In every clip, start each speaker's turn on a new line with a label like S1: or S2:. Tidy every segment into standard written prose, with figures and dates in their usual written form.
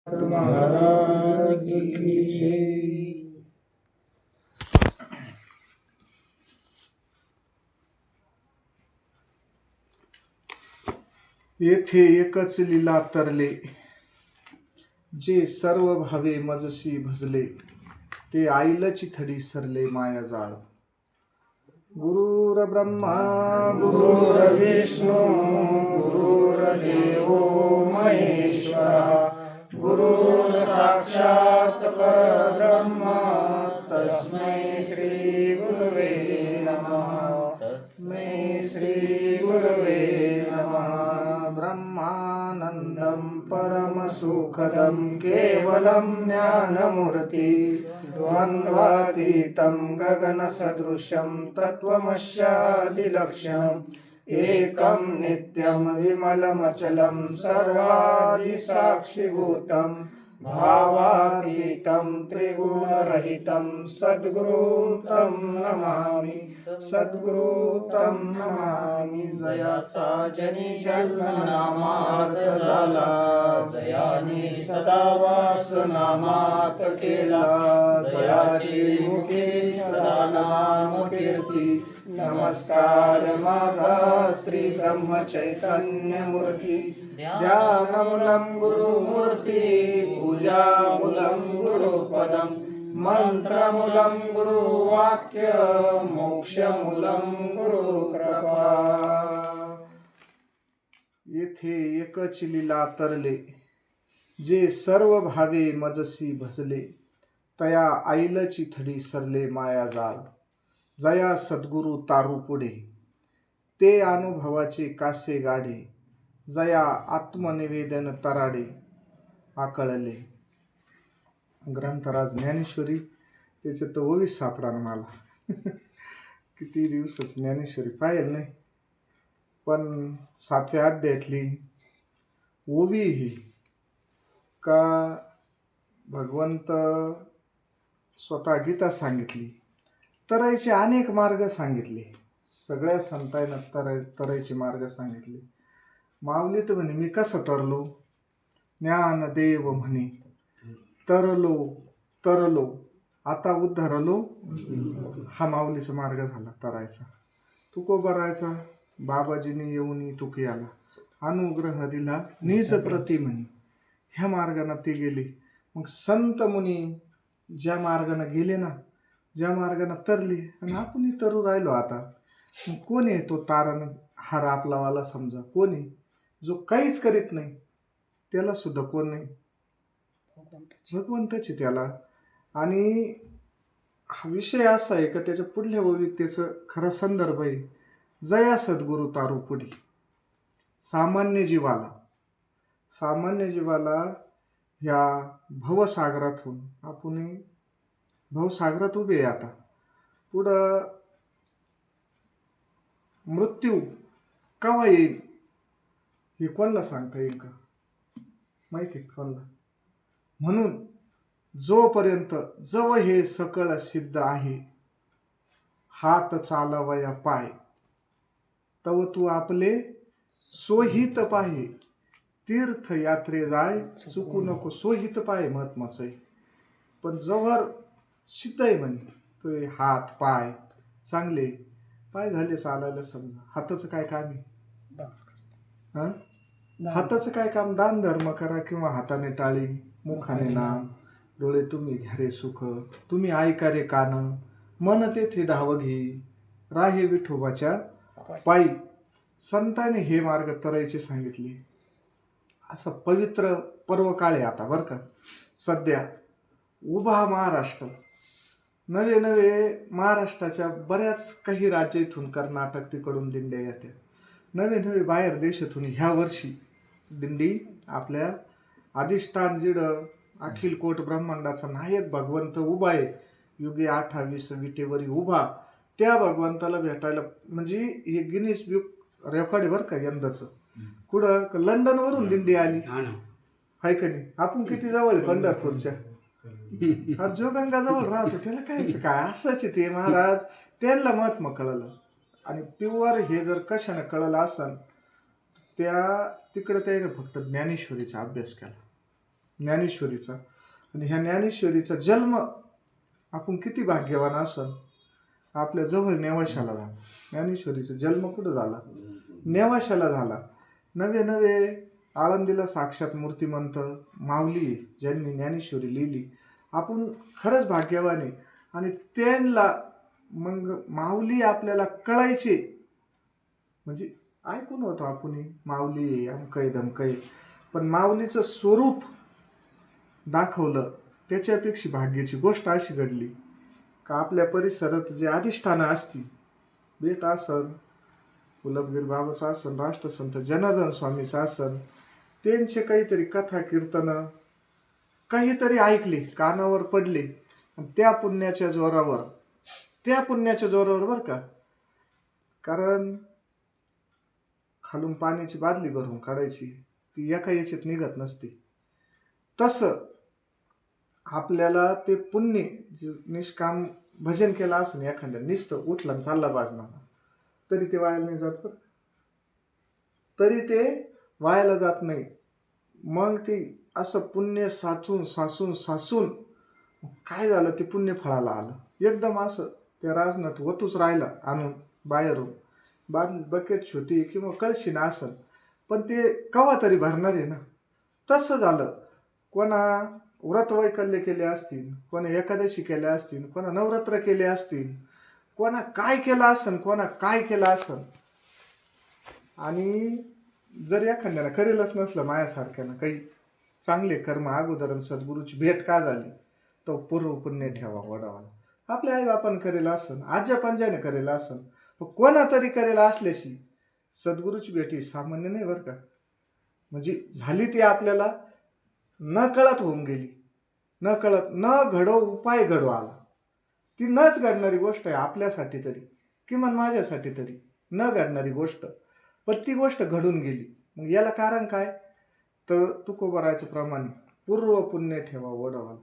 S1: महाराज की जय।
S2: येथे एकच लीला तरले, जे सर्व भावे मजसी भजले, ते आईलच थडी सरले माया जाळ. गुरुर ब्रह्मा
S1: गुरुर्विष्णू गुरुर्देवो महेश्वरा, गुरु साक्षात परब्रह्म तस्मै श्री गुरुवे नमः. तस्मै श्री गुरुवे नमः.
S2: ब्रह्मानंदं परमसुखदं केवलं ज्ञानमूर्ति, द्वन्द्वातीतं गगनसदृशं तत्त्वमस्यादिलक्ष्यम्, एकं नित्यं विमलमचलं सर्वादिसाक्षिभूतं, भावातीतं त्रिगुणरहितं सद्गुरुं नमामि. सद्गुरुं नमामि. जयाचा जनी जन्मनामार्थ झाला,
S1: जयाने सदा वास नामात केला,
S2: जयाची मुखी सदा नाम कीर्ती. नमस्कार माझा श्री ब्रह्म चैतन्य मूर्ती, ध्यानमूलं गुरुमूर्ती, पूजामूलं गुरुपदं, मंत्रमूलं गुरुवाक्य, मोक्षमूलं गुरुकृपा. येथे एकच लीला तरले, जे सर्व भावे मजसी भजले, तया आईलची थडी सरले माया जाळ. जया सद्गुरु तारू पुढे, ते अनुभवाचे कासे गाढे, जया आत्मनिवेदन तराडे आकळले. ग्रंथराज ज्ञानेश्वरी, त्याच्यात ओवी सापडा मला. किती दिवसच ज्ञानेश्वरी पाहिलं नाही, पण 7व्या अध्यायातली ओवी ही का भगवंत स्वतः गीता सांगितली, तरायचे अनेक मार्ग सांगितले, सगळ्या संतांना तरायचे मार्ग सांगितले. माऊली तर म्हणे मी कसं तरलो, ज्ञानदेव म्हणे तरलो तरलो आता उद्धारलो. हा माऊलीचा मार्ग झाला तरायचा. तुकोबरायचा बाबाजीने येऊन तुकी आला, अनुग्रह दिला निज प्रती म्हणे. ह्या मार्गाने ते गेले. मग संत मुनी ज्या मार्गाने गेले ना, ज्या मार्गाने तरले, आणि आपणही तरू राहिलो आता. मग कोण आहे तो तारण हार आपलावाला? समजा कोण आहे जो काहीच करीत नाही, त्याला सुद्धा कोण नाही, भगवंताची त्याला. आणि हा विषय असा आहे का त्याच्या पुढल्या ओवीत त्याचं खरा संदर्भ आहे. जया सद्गुरु तारू पुढे, सामान्य जीवाला ह्या भवसागरातून आपण भवसागरात उभे आहे. आता पुढं मृत्यू केव्हा येईल हे कोणाला सांगता येईल का? माहिती कोणाला? म्हणून जोपर्यंत जव हे सकळ सिद्ध आहे, हात चालवया पाय, तव तू आपले सोहित पाहे. तीर्थयात्रे जाय चुकू नको, सोहित पाय महत्वाचं आहे. पण जवळ सिद्ध आहे म्हणे तो हात पाय चांगले, पाय झाले चालायला. समजा हाताचं काय काम आहे? हाताचं काय काम? दान धर्म करा, किंवा हाताने टाळी, मुखाने नाम, डोळे तुम्ही घ्या रे सुख, तुम्ही ऐका रे कान, मन तेथे धाव घे, राहे विठोबाच्या पायी. संतांनी हे मार्ग तरायचे सांगितले. असं पवित्र पर्व काळ आहे आता बरं का. सध्या उभा महाराष्ट्र, नवे महाराष्ट्राच्या बऱ्याच काही राज्य इथून, कर्नाटक तिकडून दिंड्या येत्या, नवे बाहेर देशातून ह्या वर्षी दिंडी आपल्या अधिष्ठान जिड अखिल कोट ब्रह्मांडाचा नायक भगवंत उभा आहे, युगे 28 विटेवरी उभा, त्या भगवंताला भेटायला. म्हणजे हे गिनीज बुक रेकॉर्ड आहे बरं का यंदाचं. कुठं? लंडन वरून दिंडी आली हाय का नाही? आपण किती जवळ आहे पंढरपूरच्या, जोगंगा जवळ राहतो, त्याला काय असंच ते महाराज. त्यांना महात्मा कळलं. आणि प्युअर हे जर कशाने कळलं असन, त्या तिकडे त्याने फक्त ज्ञानेश्वरीचा अभ्यास केला. ज्ञानेश्वरीचा. आणि ह्या ज्ञानेश्वरीचा जन्म आपण किती भाग्यवान असन, आपल्या जवळ नेवाशाला झाला. ज्ञानेश्वरीचा जन्म कुठं झाला? नेवाशाला झाला. नवे नवे आळंदीला साक्षात मूर्तिमंत माऊली ज्यांनी ज्ञानेश्वरी लिहिली. आपण खरंच भाग्यवान आहे. आणि त्यांना मग माऊली आपल्याला कळायचे म्हणजे ऐकून होतो आपण माऊली अमकय धमकय, पण माऊलीचं स्वरूप दाखवलं त्याच्यापेक्षा भाग्याची गोष्ट अशी घडली का आपल्या परिसरात जे अधिष्ठानं असतील, बेट आसन, गुलाबगिरी बाबाचं आसन, राष्ट्रसंत जनार्दन स्वामीचं आसन, त्यांचे काहीतरी कथा कीर्तनं काहीतरी ऐकले, कानावर पडले. आणि त्या पुण्याच्या जोरावर बरं का, कारण खालून पाण्याची बादली भरून काढायची ती एका याच्यात निघत नसते. तसं आपल्याला ते पुण्य जे निष्काम भजन केलं असं एखाद्या नुसतं उठला चालला बाजणार तरी ते वायाला नाही जात बरं, तरी ते वायाला जात नाही. मग ते असं पुण्य साचून काय झालं, ते पुण्य फळाला आलं. एकदम असं त्या राजनात वतूच राहिला आणून बाहेरून बकेट छोटी किंवा कळशीनं असन, पण ते कवा तरी भरणार आहे ना. तसं झालं. कोणा व्रत वैकल्य केले असतील, कोणा एकादशी केल्या असतील, कोणा नवरात्र केले असतील, कोणा काय केलं असन. आणि जर एखाद्याला करेलच नसलं मायासारख्यानं काही चांगले कर्म अगोदर सद्गुरूची भेट का झाली, तो पूर्व पुण्य ठेवा वडावा. आपल्या आईबापानं करेल असन, आज्या पंजाने करेल असन, पण कोणा तरी करेल असल्याशी सद्गुरूची भेट ही सामान्य नाही बरं का. म्हणजे झाली ती आपल्याला न कळत होऊन गेली, न घडो उपाय घडो आला. ती नच घडणारी गोष्ट आहे आपल्यासाठी तरी, किमान माझ्यासाठी तरी न घडणारी गोष्ट, पण ती गोष्ट घडून गेली. मग याला कारण काय, तर तुकोबारायचं प्रमाणे पूर्व पुण्य ठेवा वडवाला.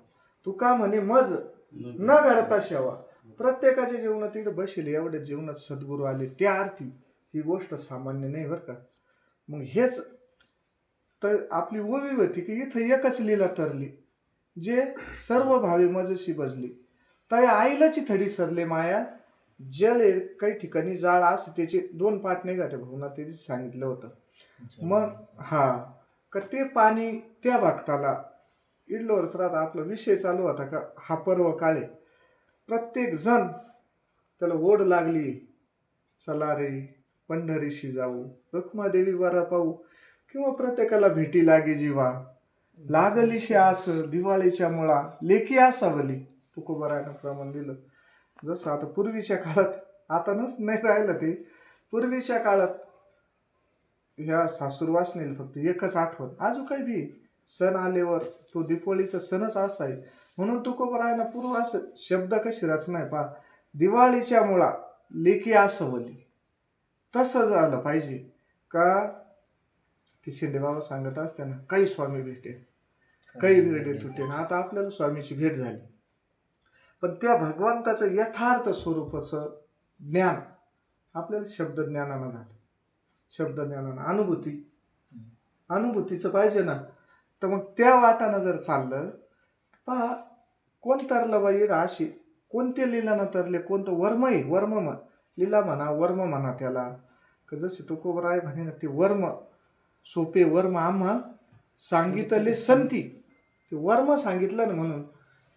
S2: तुका म्हणे मज न घडता शेवा. प्रत्येकाच्या जीवनात तिकडे बसेल एवढ्या जीवनात सद्गुरू आले त्या अर्थी ही गोष्ट सामान्य नाही बरं का. मग हेच तर आपली ओवी होती की इथं एकच लीला तरली, जे सर्व भावी मजशी बजली. ताई आईलाची थडी सरले माया, जल काही ठिकाणी जाळ असं त्याचे 2 पाठ नाही का त्या भावना ते सांगितलं होतं. मग का ते पाणी त्या भक्ताला इडलोवरच राहता. आपला विषय चालू होता का हा पर्व काळे, प्रत्येक जण त्याला ओढ लागली, चला रे पंढरीशी जाऊ, रुक्मादेवी वरा पाहू, किंवा प्रत्येकाला भेटी लागे जीवा, लागलीशी आस दिवाळीच्या मुळा लेखी आसावली. तुकोबारायनं प्रमाण दिलं. जसं आता पूर्वीच्या काळात, आता नाही राहिलं ते, पूर्वीच्या काळात ह्या सासूरवासनेला फक्त एकच आठवण, अजून काही बी सण आल्यावर तो दीपोळीचा सणच असा आहे. म्हणून तुकोबारायनं पूर्व असं शब्द कशी रचना आहे पहा, दिवाळीच्या मुळा लेखी आसवली. तसं झालं पाहिजे का. ते शिंदे बाबा सांगत असताना काही स्वामी भेटे, काही भेटे तुटे. आता आपल्याला स्वामीची भेट झाली, पण त्या भगवंताचं यथार्थ स्वरूपाचं ज्ञान आपल्याला शब्दज्ञानानं झालं. शब्दज्ञानानं अनुभूतीचं पाहिजे ना. तर मग त्या वाटानं जर चाललं, पहा कोण तरलं बाई अशी कोणते लीलानं तरले, कोणतं वर्म लीला म्हणा, वर्म म्हणा त्याला. जसे तुकोबराय म्हणे ना, ते वर्म सोपे वर्म आम्हा सांगितले संती, ते वर्म सांगितलं ना म्हणून.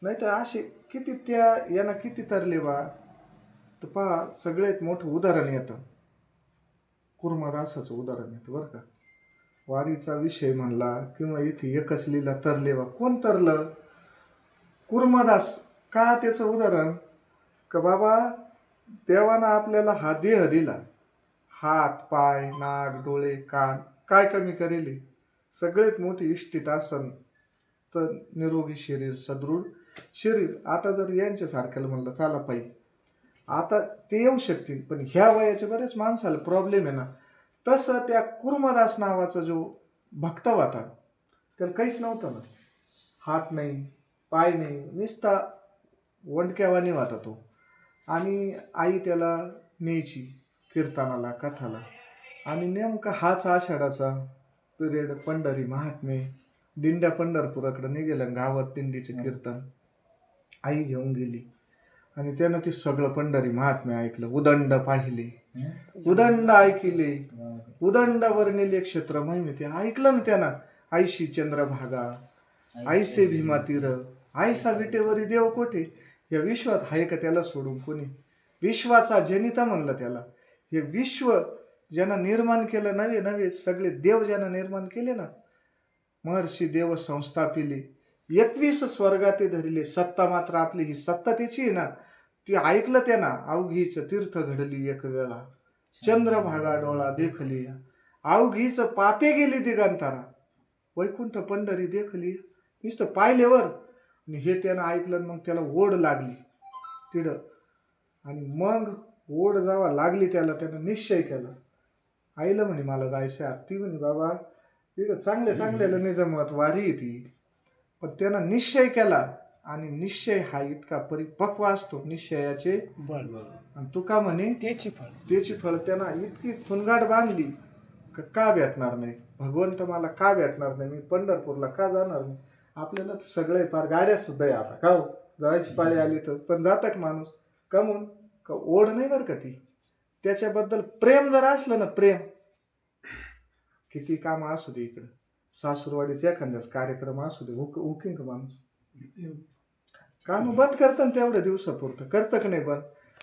S2: नाही तर असे किती त्या यांना किती तरले बा. तर पहा सगळ्यात मोठं उदाहरण येतं कुर्मदासाचं उदाहरण येतं बरं का. वारीचा विषय म्हणला किंवा इथे एकच लीला तरले बा, कोण तरलं? कुर्मदास. का त्याचं उदाहरण का बाबा देवानं आपल्याला हा देह दिला, हात पाय नाक डोळे कान, काय कमी करेल? सगळ्यात मोठी इष्टित आसन तर निरोगी शरीर, सदृढ शरीर. आता जर यांच्यासारख्याला म्हणलं चाला पाहिजे, आता ते येऊ शकतील, पण ह्या वयाच्या बरेच माणसाला प्रॉब्लेम आहे ना. तसं त्या कुर्मदास नावाचा जो भक्त होता त्याला काहीच नव्हतं ना, हात नाही पाय नाही, नुसता वंडक्यावानी होता तो. आणि आई त्याला न्यायची कीर्तनाला कथाला. आणि नेमका हाच आषाढाचा पिरियड, पंढरी महात्मे दिंड्या पंढरपुराकडे निघेल्या, गावात दिंडीचे कीर्तन आई घेऊन गेली आणि त्यानं ते सगळं पंढरी महात्म्य ऐकलं. उदंड पाहिले, उदंड ऐकिले, उदंड वर्णिले क्षेत्र महिमे, ते ऐकलं ना त्यानं. आईशी चंद्रभागा, आईसे भीमा तीर, आईसा विटेवरी देव कोठे. या विश्वात आहे का त्याला सोडून कोणी? विश्वाचा जनिता म्हणलं त्याला. हे विश्व ज्यानं निर्माण केलं, नवे नवे सगळे देव ज्यानं निर्माण केले ना, महर्षी देव संस्थापिले, 21 स्वर्गाते धरिले, सत्ता मात्र आपली ही सत्ता त्याची आहे ना. ती ऐकलं त्यानं. अवघीच तीर्थ घडली एक वेळा, चंद्रभागा डोळा देखली, अवघीच पापे गेली दिगंतारा, वैकुंठ पंढरी देखली. नुसतं पाहिल्यावर आणि हे त्यानं ऐकलं. मग त्याला ओढ लागली तिडं, आणि मग ओढ जावा लागली त्याला, त्यानं निश्चय केला. आईला म्हणे मला जायचं आहे. ती म्हणे बाबा इकडं चांगल्या चांगल्याला नाही जमत, वारी येते. पण त्यानं निश्चय केला, आणि निश्चय हा इतका परिपक्व असतो निश्चयाचे
S1: बळ,
S2: आणि तुका म्हणे त्याची फळ. त्यानं इतकी थुनगाट बांधली का भेटणार नाही भगवंत, मला का भेटणार नाही, मी पंढरपूरला का जाणार नाही. आपल्याला तर सगळे फार गाड्या सुद्धा आहे आता, का हो जायची पाळी आली तर. पण जातात माणूस कमून का? ओढ नाही बरं का ती. त्याच्याबद्दल प्रेम जर असलं ना, प्रेम, किती काम असू दे, इकडं सासूरवाडीचा एखाद्याच कार्यक्रम असू दे, हुकिंग माणूस काम बंद करतं तेवढ्या दिवसापुरतं. करतं का नाही बंद?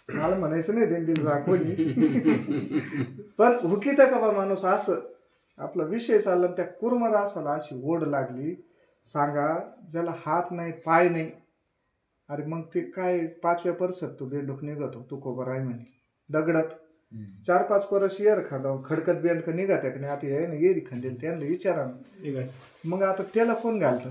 S2: मला म्हणायचं नाही दिंडीला जा कोणी, पण हुकीत का बा माणूस. असं आपला विषय चालला, त्या कुरमर असाला अशी ओढ लागली. सांगा, ज्याला हात नाही पाय नाही, अरे मग ते काय 5व्या परसात तू बेंडूक निघतो, तू कोबर आहे म्हणे दगडात 4-5 परस येर खाला खडकत बेंडक निघत नाही. आता ये ना येरी खांदेल त्यांना विचारा. मग आता त्याला कोण घालतं?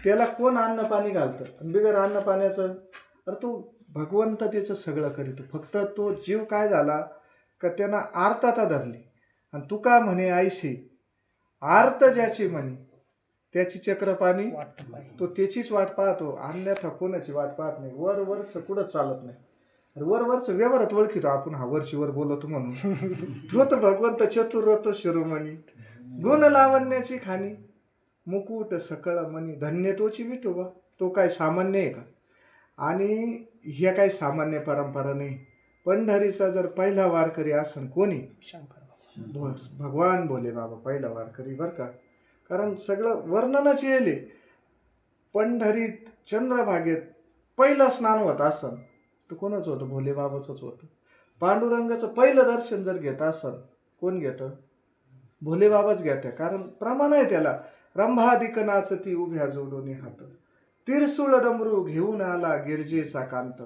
S2: त्याला कोण अन्न पाणी घालतं? बिगर अन्न पाण्याचं अरे तो भगवंत त्याचं सगळं करीतो. फक्त तो जीव काय झाला का त्यानं आर्तता धरली. आणि तुका म्हणे आईशी आर्त ज्याची म्हणे त्याची चक्रपाणी, तो त्याचीच वाट पाहतो, अन्यथा कोणाची वाट पाहत नाही. वरचं कुठं चालत नाही. वरवरचं व्यवहारात ओळखितो आपण, हा वरचीवर बोलतो म्हणून. तो तर भगवंत चतुर तो शिरोमणी, गुण लावण्याची खाणी, मुकुट सकळ मनी, धन्य तोची विठोबा. तो काय सामान्य आहे का? आणि ह्या काही सामान्य परंपरा नाही. पंढरीचा जर पहिला वारकरी असन कोणी, भगवान भोले बाबा पहिला वारकरी बरं का. कारण सगळं वर्णनच येले. पंढरीत चंद्रभागेत पहिलं स्नान होत असन तर कोणाच होतं? भोले बाबाच होतं. पांडुरंगाचं पहिलं दर्शन जर घेत असन कोण घेतं? भोले बाबाच घेत्या. कारण प्रमाण आहे त्याला. रंभादिक नाचती उभ्या जोडून हात, तिरसुळ डमरू घेऊन आला गिरजेचा कांत,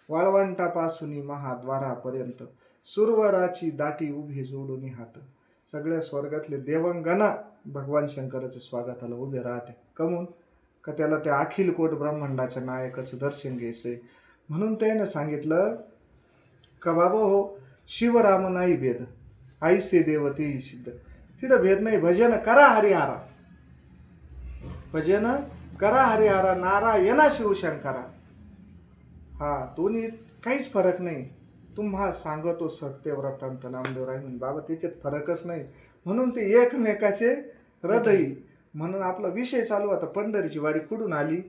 S2: वाळवंटापासून महाद्वारापर्यंत सुरवराची दाटी उभी जोडून हात. सगळ्या स्वर्गातले देवंगना भगवान शंकराच्या स्वागताला उभे राहते. कमून का त्याला त्या अखिल कोट ब्रह्मांडाच्या नायकाचं दर्शन घ्यायचंय. म्हणून त्यानं सांगितलं का बाबा हो, शिवराम नाही भेद, आईसे देवते सिद्ध. तिथं भेद नाही. भजन करा हरिहारा, भजन करा हरिहारा, नारायणा शिवशंकरा. हा दोन्ही काहीच फरक नाही. तुम्हा सांगतो सत्यव्रतांत नामदेव राय म्हणून बाबा, त्याच्यात फरकच नाही. म्हणून ते एकमेकाचे हृदय. म्हणून आपला विषय चालू होता. पंढरीची वारी कुठून आली?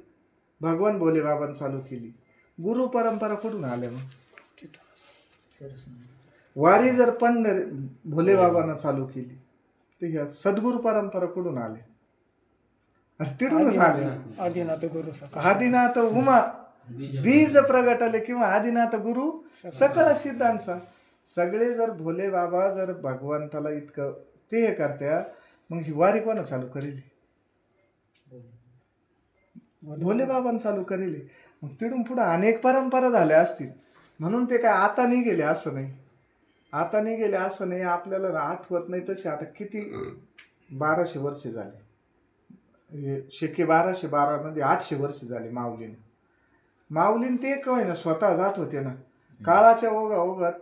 S2: भगवान भोले बाबांनी चालू केली. गुरु परंपरा कुठून आल्या? मग वारी जर भोले बाबांना चालू केली तर ह्या सद्गुरु परंपरा कुठून आल्या? तिथूनच आले. आदिनाथ उमा बीज प्रगटले, किंवा आदिनाथ गुरु सकळ सिद्धांचा. सगळे जर भोले बाबा जर भगवंताला इतकं ते हे करत्या, मग ही वारी कोणा चालू करेल? भोले बाबांना चालू करेल. मग तिथून पुढे अनेक परंपरा झाल्या असतील. म्हणून ते काय आता नाही गेले असं नाही. आता नाही गेले असं नाही. आपल्याला आठवत नाही तसे आता किती 1200 वर्ष झाले. शेके 1212 मध्ये 800 वर्ष झाले माऊलीन ते काय ना स्वतः जात होते ना. काळाच्या ओघात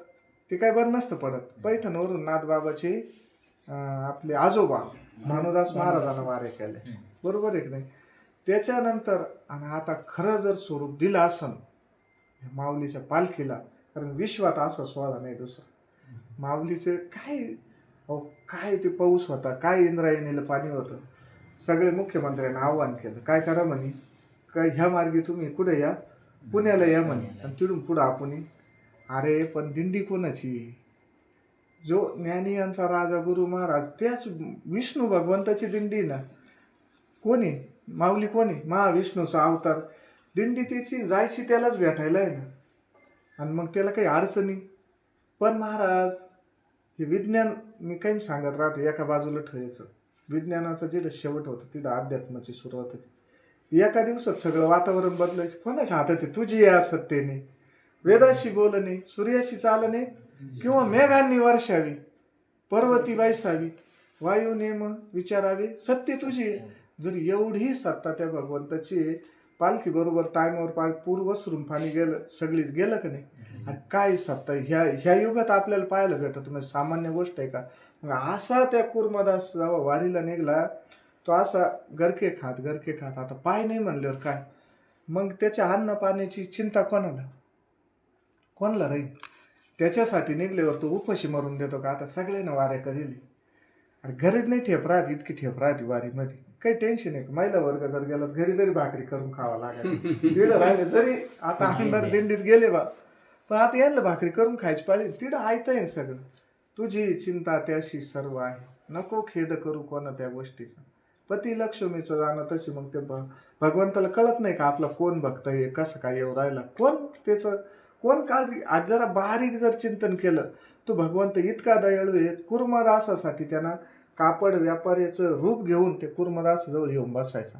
S2: ते काय बरं नसतं पडत. पैठणवरून नाथबाबाचे आपले आजोबा भानुदास महाराजांना वारे केले, बरोबर आहे की नाही? त्याच्यानंतर आणि आता खरं जर स्वरूप दिलं असन माऊलीच्या पालखीला, कारण विश्वात असा सोहळा नाही दुसरा. माऊलीचे काय काय ते पाऊस होता, काय इंद्रायणीला पाणी होतं. सगळे मुख्यमंत्र्यांना आव्हान केलं, काय करा म्हणे, काय ह्या मार्गी तुम्ही कुठे या, पुण्याला या म्हणे, आणि तिथून पुढं आपण अरे पण दिंडी कोणाची? जो ज्ञानी यांचा राजा गुरु महाराज, त्याच विष्णू भगवंताची दिंडी ना. कोणी माऊली, कोणी महाविष्णूचा अवतार, दिंडी त्याची जायची त्यालाच भेटायला आहे ना. आणि मग त्याला काही अडचणी. पण महाराज हे विज्ञान मी काही सांगत राहतो, एका बाजूला ठेवायचं. विज्ञानाचं जिथं शेवट होतं तिथं अध्यात्माची सुरुवात होती. एका दिवसात सगळं वातावरण बदलायचं कोणाच्या हातात आहे? तुझी या सत्तेने, वेदाशी बोलणे, सूर्याशी चालणे, किंवा मेघांनी वर्षावी, पर्वती बैसावी, वायू नेम विचारावे, सत्य तुझी. जर एवढी सत्ता त्या भगवंताची, पालखी बरोबर टायमावर पूर वसरून पाणी गेलं, सगळीच गेलं का नाही? आणि काय सत्ता ह्या युगात आपल्याला पाहायला भेटत, म्हणजे सामान्य गोष्ट आहे का? मग असा त्या कुर्मदास जेव्हा वारीला निघला, तो असा गरके खात आता पाय नाही म्हणल्यावर काय, मग त्याच्या अन्न पाण्याची चिंता कोणाला राहील? त्याच्यासाठी निघल्यावर तो उपाशी मरून देतो का? आता सगळ्यांना वाऱ्या करेल. अरे घरीच नाही ठेप राहत, इतकी ठेप राहते वारीमध्ये, काही टेन्शन आहे. महिला वर्ग जर गेला घरी तरी भाकरी करून खावा लागेल. तिथं राहिले जरी आता आमदार दिंडीत गेले बा, पण आता यांना भाकरी करून खायची पाळी. तिथं आहे सगळं. तुझी चिंता त्याशी सर्व आहे, नको खेद करू कोणा त्या गोष्टीचा. पती लक्ष्मीचं जाणं तशी. मग ते भगवंताला कळत नाही का आपला कोण भक्त आहे, कसं काय येऊ राहिला, कोण त्याचं कोण काळजी. आज जरा बारीक जर चिंतन केलं, तो भगवंत इतका दयाळू आहे. कुर्मदासासाठी त्यांना कापड व्यापाऱ्याचं रूप घेऊन ते कुर्मदासाजवळ येऊन बसायचा.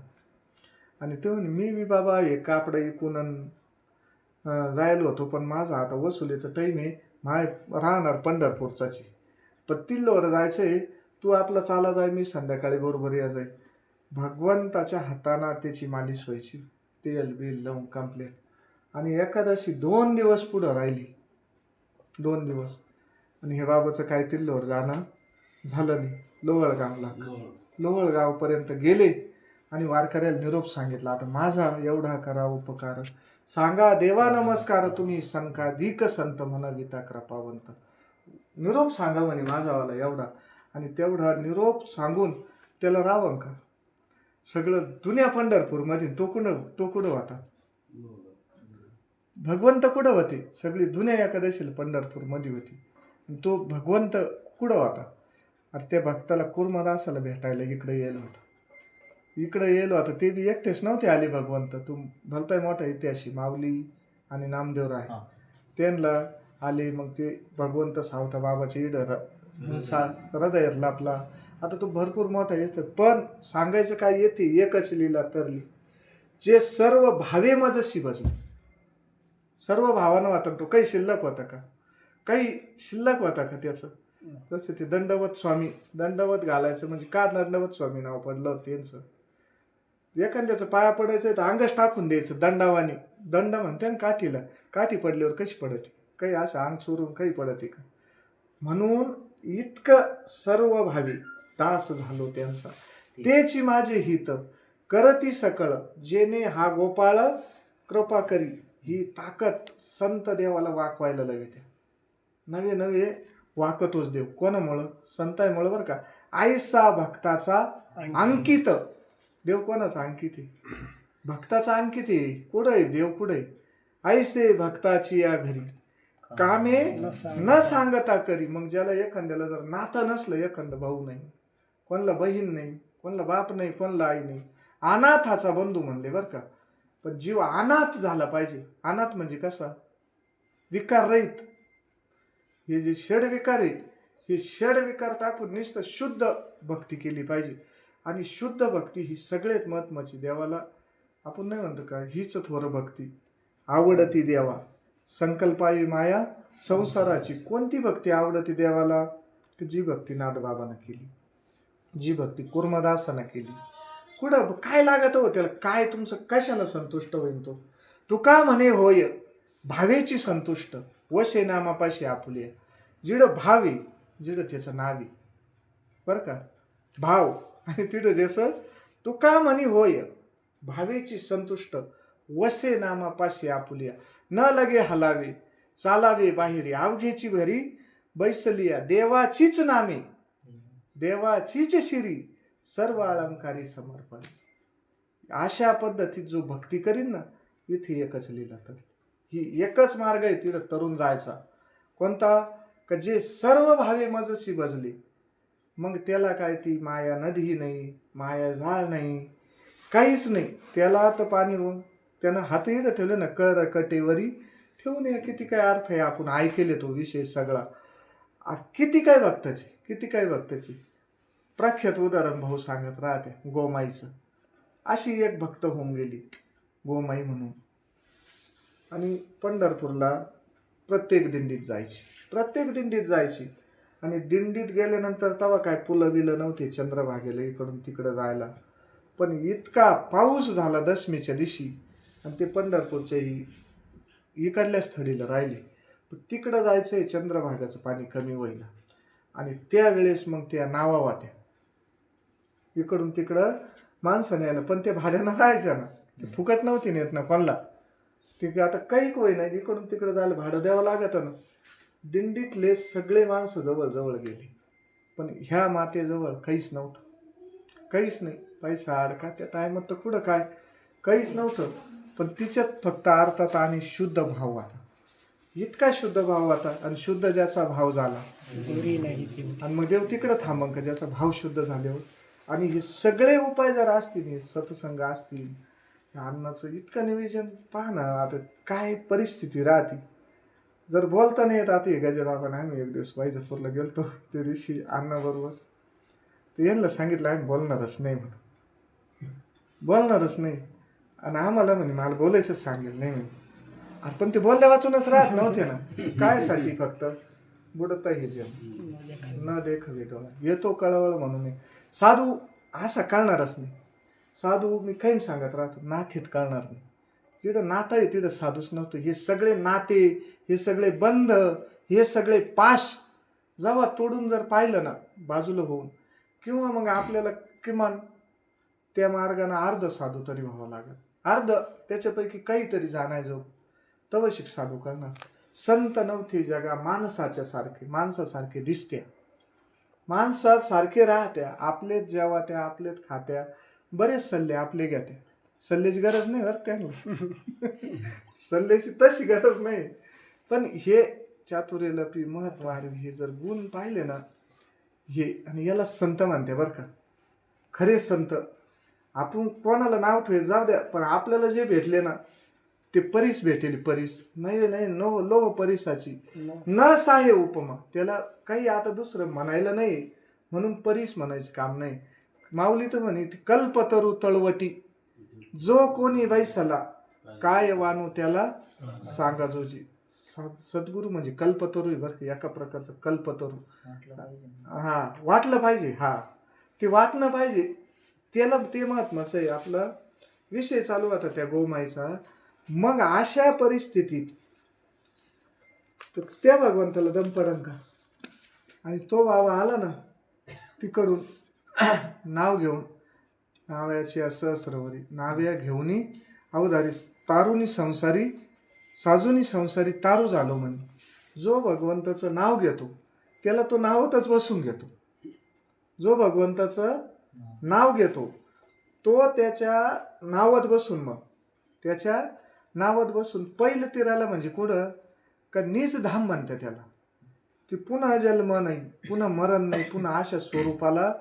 S2: आणि ते म्हणे, मी बाबा हे कापड इकून जायला होतो, पण माझा आता वसुलीचं टाईम आहे, राहणार पंढरपूरचाची, पण तिल्लोवर जायचं आहे, तू आपला चाला जाय, मी संध्याकाळी बरोबर या जाईल. भगवंताच्या हाताना त्याची मालिश व्हायची, तेल बिल लावून कंप्लेट. आणि एकादशी 2 दिवस पुढं राहिली, 2 दिवस. आणि हे बाबाचं काय तिल्लोवर जाणं झालं नाही. लोहळगावपर्यंत गेले आणि वारकऱ्याला निरोप सांगितला, आता माझा एवढा करा उपकार, सांगा देवा नमस्कार, तुम्ही संकाधिक संत म्हणविता कृपावंत. निरोप सांगा म्हणे माझावाला एवढा. आणि तेवढा निरोप सांगून त्याला रावण का सगळं जुन्या पंढरपूरमध्ये तो कुठं होता? भगवंत कुठं होते? सगळी जुन्या एकादशीला पंढरपूरमध्ये होती. तो भगवंत कुठं होता? अरे त्या भक्ताला कुर्मदासाला भेटायला इकडे येलो होता. ते बी एकटेच नव्हते आले भगवंत. तू भलताय मोठा इतिहासी माऊली आणि नामदेव राय त्यांना आले. मग ते भगवंत सावता बाबाच्या हृदयात लापला. आता तो भरपूर मोठा येतो, पण सांगायचं काय येते एकच लीला तरली, जे सर्व भावे मजशी बसले. सर्व भावानं होता तो. काही शिल्लक होता का? काही शिल्लक होता का त्याचं? तसं ते दंडवत स्वामी, दंडवत घालायचं म्हणजे का दंडवत स्वामी नाव पडलं त्यांचं. एखाद्याचं पाया पडायचं तर अंगच टाकून द्यायचं दंडावानी. दंड म्हणते ना काठीला, काठी पडल्यावर कशी पडते? काही असं अंग चोरून काही पडते का? म्हणून इतकं सर्व भावी दास झालो त्यांचा. तेची माझे हित करती सकळ, जेने हा गोपाळ कृपा करी. ही ताकद संत देवाला वाकवायला लागते. नवे वाकतोच देव. कोणामुळं? संतांमुळं बरं का. आईसा भक्ताचा अंकित. देव कोणाचा अंकित आहे? भक्ताचा अंकित आहे. कुठं आहे देव? कुठं आहे? ऐसे भक्ताची या घरी कामे न सांगता करी. मग ज्याला एखाद्याला जर नातं नसलं, एखादा भाऊ नाही, कोणाला बहीण नाही, कोणाला बाप नाही, कोणाला आई नाही, अनाथाचा बंधू म्हणले बरं का. पण जीव अनाथ झाला पाहिजे. अनाथ म्हणजे कसा? विकार रहित. हे जे षडविकार आहे, हे षडविकार टाकून नुसतं शुद्ध भक्ती केली पाहिजे. आणि शुद्ध भक्ती ही सगळ्यात महत्त्वाची. देवाला आपण नाही म्हणतो का, हीच थोर भक्ती आवडती देवा, संकल्पाई माया संसाराची. कोणती भक्ती आवडती देवाला? जी भक्ती नाथबाबानं केली, जी भक्ती कुर्मदासानं केली. कुठं काय लागत हो त्याला? काय तुमचं कशाला संतुष्ट होईल तो? तू का म्हणे होय भावेची संतुष्ट, वशे नामापाशी आपुले. जिडं भावी, जिडं त्याचं नावी बरं का, भाव. आणि तिथं जसं तू का म्हणे होय भावेची संतुष्ट, वसे नामापाशी आपुलिया. न लगे हलावे चालावे बाहेरी, अवघेची भरी बैसलिया. देवाचीच नामे देवाचीच शिरी, सर्व अलंकारी समर्पण. अशा पद्धतीत जो भक्ती करीन ना, इथे एकच लिहिलं तर ही एकच मार्ग आहे तिथं तरुण जायचा. कोणता? का जे सर्व भावे मजसी बजले. मग त्याला काय ती माया नदी नाही, माया झाळ नाही, काहीच नाही. त्याला तर पाणी त्यानं हात इकडं ठेवले ना कर कटेवरी ठेवून या. किती काय अर्थ आहे, आपण ऐकेले तो विषय सगळा. किती काय भक्ताची, किती काय भक्ताची. प्रख्यात उदाहरण भाऊ सांगत राहते गोमाईचं. अशी एक भक्त होऊन गेली गोमाई म्हणून. आणि पंढरपूरला प्रत्येक दिंडीत जायची. आणि दिंडीत गेल्यानंतर तेव्हा काय पुलं बिलं नव्हते चंद्रभागेला इकडून तिकडं जायला. पण इतका पाऊस झाला दशमीच्या दिवशी आणि ते पंढरपूरच्याही इकडल्या स्थळीला राहिले. तिकडं जायचंय चंद्रभागाचं पाणी कमी होईना. आणि त्यावेळेस मग त्या नावा वात्या इकडून तिकडं माणसाने आलं. पण ते भाड्यानं राहायच्या ना, ते फुकट नव्हती नेत ना कोणला. ते आता काही होईना इकडून तिकडं जायला भाडं द्यावं लागत ना. दिंडीतले सगळे माणसं जवळ गेले. पण ह्या मातेजवळ काहीच नव्हतं, काहीच नाही. पैसा अडका त्या टायमात तर कुठं काय काहीच नव्हतं. पण तिच्यात फक्त अर्थात आणि शुद्ध भाव होता. इतका शुद्ध भाव होता. आणि शुद्ध ज्याचा भाव झाला आणि मग देव तिकडं थांबन का ज्याचा भाव शुद्ध झाल्यावर. आणि हे सगळे उपाय जर असतील, हे सत्संग असतील, अन्नाचं इतकं निवेदन पहा ना आता काय परिस्थिती राहते. जर बोलता नाही येत. आता हे गजबाबाने आम्ही एक दिवस वैजापूरला गेलतो त्या दिवशी अण्णाबरोबर. तर यांना सांगितलं आम्ही बोलणारच नाही म्हणून, बोलणारच नाही. आणि आम्हाला म्हणे मला बोलायचंच सांगेल नाही म्हणे. पण ते बोलल्या वाचूनच राहत नव्हते ना. काय साठी? फक्त बुडत हे जन न देखवे डोळा येतो कळवळ म्हणून. साधू असा कळणारच नाही. साधू मी काही सांगत राहतो नाथेत कळणार नाही. जिथं नातं आहे तिथं साधूच नव्हतं. हे सगळे नाते, हे सगळे बंध, हे सगळे पाश जेव्हा तोडून जर पाहिलं ना बाजूला होऊन, किंवा मग आपल्याला किमान त्या मार्गाने अर्ध साधू तरी व्हावं लागेल. अर्ध त्याच्यापैकी काहीतरी जाणायचं तवशिक साधू करणार. संत नव्हते जगा माणसाच्या सारखे, माणसासारखे दिसत्या, माणसासारखे राहत्या. आपलेच जेव्हा त्या आपलेच खात्या. बरेच सल्ले आपले घ्यात्या. सल्ल्याची गरज नाही बरं त्यांना, सल्ल्याची तशी गरज नाही. पण हे चातुर्यलपी महत्वारी हे जर गुण पाहिले ना हे, आणि याला संत म्हणते बरं का. खरे संत. आपण कोणाला नाव ठेव जाऊ द्या, पण आपल्याला जे भेटले ना ते परीस भेटेल. परीस नाही नाही नो लोह परीसाची न साहे उपमा. त्याला काही आता दुसरं म्हणायला नाही म्हणून परीस म्हणायचं काम नाही. माऊली तर म्हणे कल्पतरू तळवटी जो कोणी वैसला काय वानू त्याला सांगा जोजी. सद्गुरू म्हणजे कल्पतरू बरं, एका प्रकारचं कल्पतरू. हा वाटलं पाहिजे, हा ते वाटणं पाहिजे त्याला, ते महत्वाचं आहे. आपला विषय चालू होता त्या गोमाईचा. मग अशा परिस्थितीत तर त्या भगवंताला दम पडन का. आणि तो बाबा आला ना तिकडून नाव घेऊन, नाव्याची सहस्रवरी नाव्या घेऊनी अवधारी तारुनी संसारी साजूनी संसारी तारू झालो म्हणे. जो भगवंताचं नाव घेतो त्याला तो नावातच बसून घेतो. जो भगवंताचं नाव घेतो तो त्याच्या नावात बसून, मग त्याच्या नावात बसून पहिलं तीराला म्हणजे कुठं का निज धाम म्हणते त्याला. ती पुन्हा जन्म नाही, पुन्हा मरण नाही, पुन्हा अशा स्वरूपाला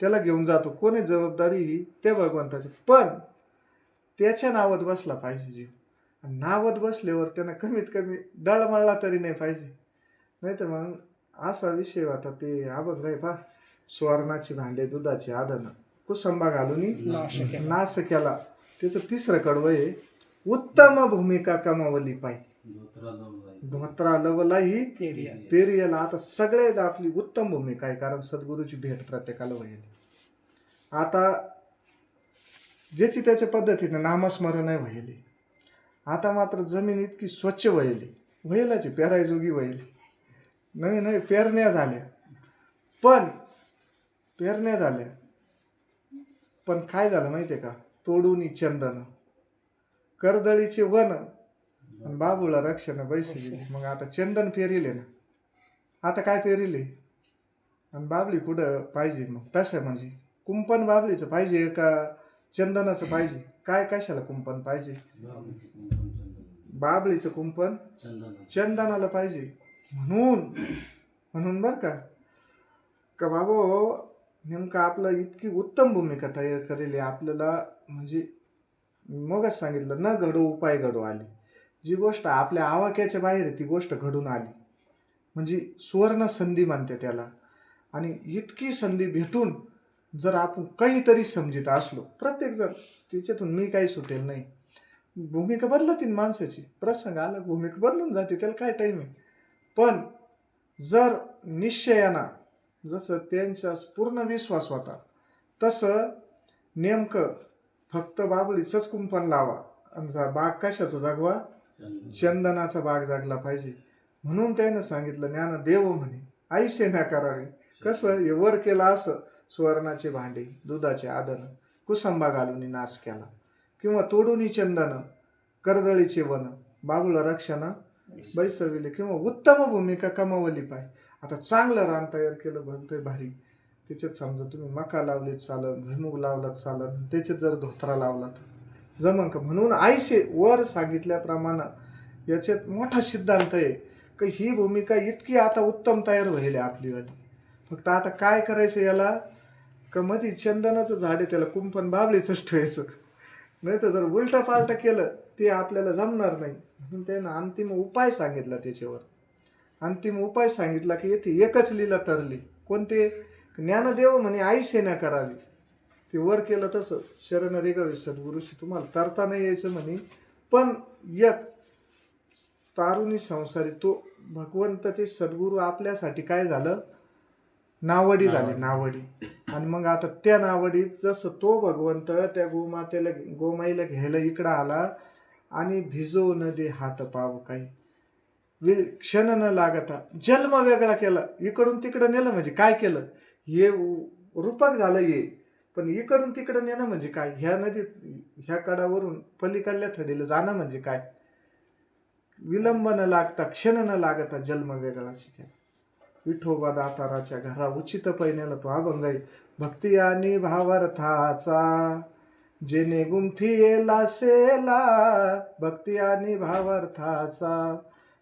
S2: त्याला घेऊन जातो. कोणी जबाबदारी ही त्या भगवंताची. पण त्याच्या नावात बसला पाहिजे जीव. नावात बसल्यावर त्यांना कमीत कमी डळमळला तरी नाही पाहिजे. नाही तर मग असा विषय होता. ते अभंग आहे पहा, सुवर्णाची भांडे दुधाची आदन कुसंबा घालून नाश केला. त्याचं तिसरं कडवं आहे, उत्तम भूमिका कमावली पाय धोत्रा लवला ही पेरियाला. आता सगळ्यात आपली उत्तम भूमिका आहे, कारण सद्गुरूची भेट प्रत्येकाला होईल. आता ज्याची त्याच्या पद्धतीने नामस्मरण आहे व्हायले. आता मात्र जमीन इतकी स्वच्छ व्हायलाची पेरायजोगी व्हायली. नवीन नवीन पेरण्या झाल्या, पण काय झालं माहितीये का, तोडून चंदन कर्दळीचे वन आणि बाबूला रक्षण बैसी गेली. मग आता चंदन पेरिले ना, आता काय पेरिले आणि बाबली कुठं पाहिजे. मग तसं म्हणजे कुंपण बाबळीचं पाहिजे का चंदनाचं पाहिजे? काय कशाला कुंपण पाहिजे? बाबळीचं कुंपण चंदनाला पाहिजे. म्हणून म्हणून बर का बाबो, नेमकं आपलं इतकी उत्तम भूमिका तयार करेली आपल्याला, म्हणजे मगच सांगितलं न घडो उपाय घडो आली. जी गोष्ट आपल्या आवाक्याच्या बाहेर आहे ती गोष्ट घडून आली, म्हणजे सुवर्ण संधी म्हणते त्याला. आणि इतकी संधी भेटून जर आपण काहीतरी समजित असलो, प्रत्येक जण, तिच्यातून मी काही सुटेल नाही. भूमिका बदलतील माणसाची, प्रसंग आला भूमिका बदलून जाते, त्याला काय टाईम आहे. पण जर निश्चयानं, जसं त्यांचा पूर्ण विश्वास होता तसं नेमकं फक्त बाबळीचंच कुंपण लावा आणि बाग कशाचा जागवा? चंदनाचा बाग जागला पाहिजे. म्हणून त्यानं सांगितलं ज्ञानदेव म्हणे ऐसे न करावे. कसं हे वर केलं असं, सुवर्णाचे भांडे, दुधाचे आदन, कुसंबा घालून नाश केला, किंवा तोडून चंदन, कर्दळीचे वन, बाबूला रक्षण बैसविले, किंवा उत्तम भूमिका कमावली पाय. आता चांगलं रान तयार केलं भरतोय भारी, त्याच्यात समजा तुम्ही मका लावलीत चालन, भुईमुग लावलात चालन, त्याच्यात जर धोत्रा लावला तर जमन का? म्हणून आईशे वर सांगितल्याप्रमाणे याच्यात मोठा सिद्धांत आहे की ही भूमिका इतकी आता उत्तम तयार व्हायली आपलीवाली. फक्त आता काय करायचं याला, का मध्ये चंदनाचं झाड आहे त्याला कुंपण बाबळीचंच ठेवायचं, नाही तर जर उलटा पालटा केलं ते आपल्याला जमणार नाही. म्हणून त्यानं अंतिम उपाय सांगितला त्याच्यावर. अंतिम उपाय सांगितला की येथे एकच लीला तरली. कोणते? ज्ञानदेव म्हणे आईशे न करावी. ते वर केलं तसं शरण रेगावे सद्गुरुशी, तुम्हाला तरता नाही यायचं म्हणे. पण एक तारुणी संसारी तो भगवंत, ते सद्गुरू आपल्यासाठी काय झालं? नावडी झाली, नावडी. आणि मग आता त्या नावडीत जसं तो भगवंत त्या गोमाईला घ्यायला इकडं आला आणि भिजो न दे हात पाव काही, क्षण न लागता जन्म वेगळा केला, इकडून तिकडं नेलं म्हणजे काय केलं? हे रूपक झालं हे. पण इकडून तिकडं नेणं म्हणजे काय? ह्या नदीत ह्या कडावरून पलीकडल्या थडीला जाणं म्हणजे काय? विलंब न लागता, क्षण न लागता जन्म वेगळा शिकेल. विठोबा दाताराच्या घरा उचित पैनेला तो अभंग आहे. भक्ती आणि भावार्थाचा जेने गुंफियेला सेला, भक्ती आणि भावार्थाचा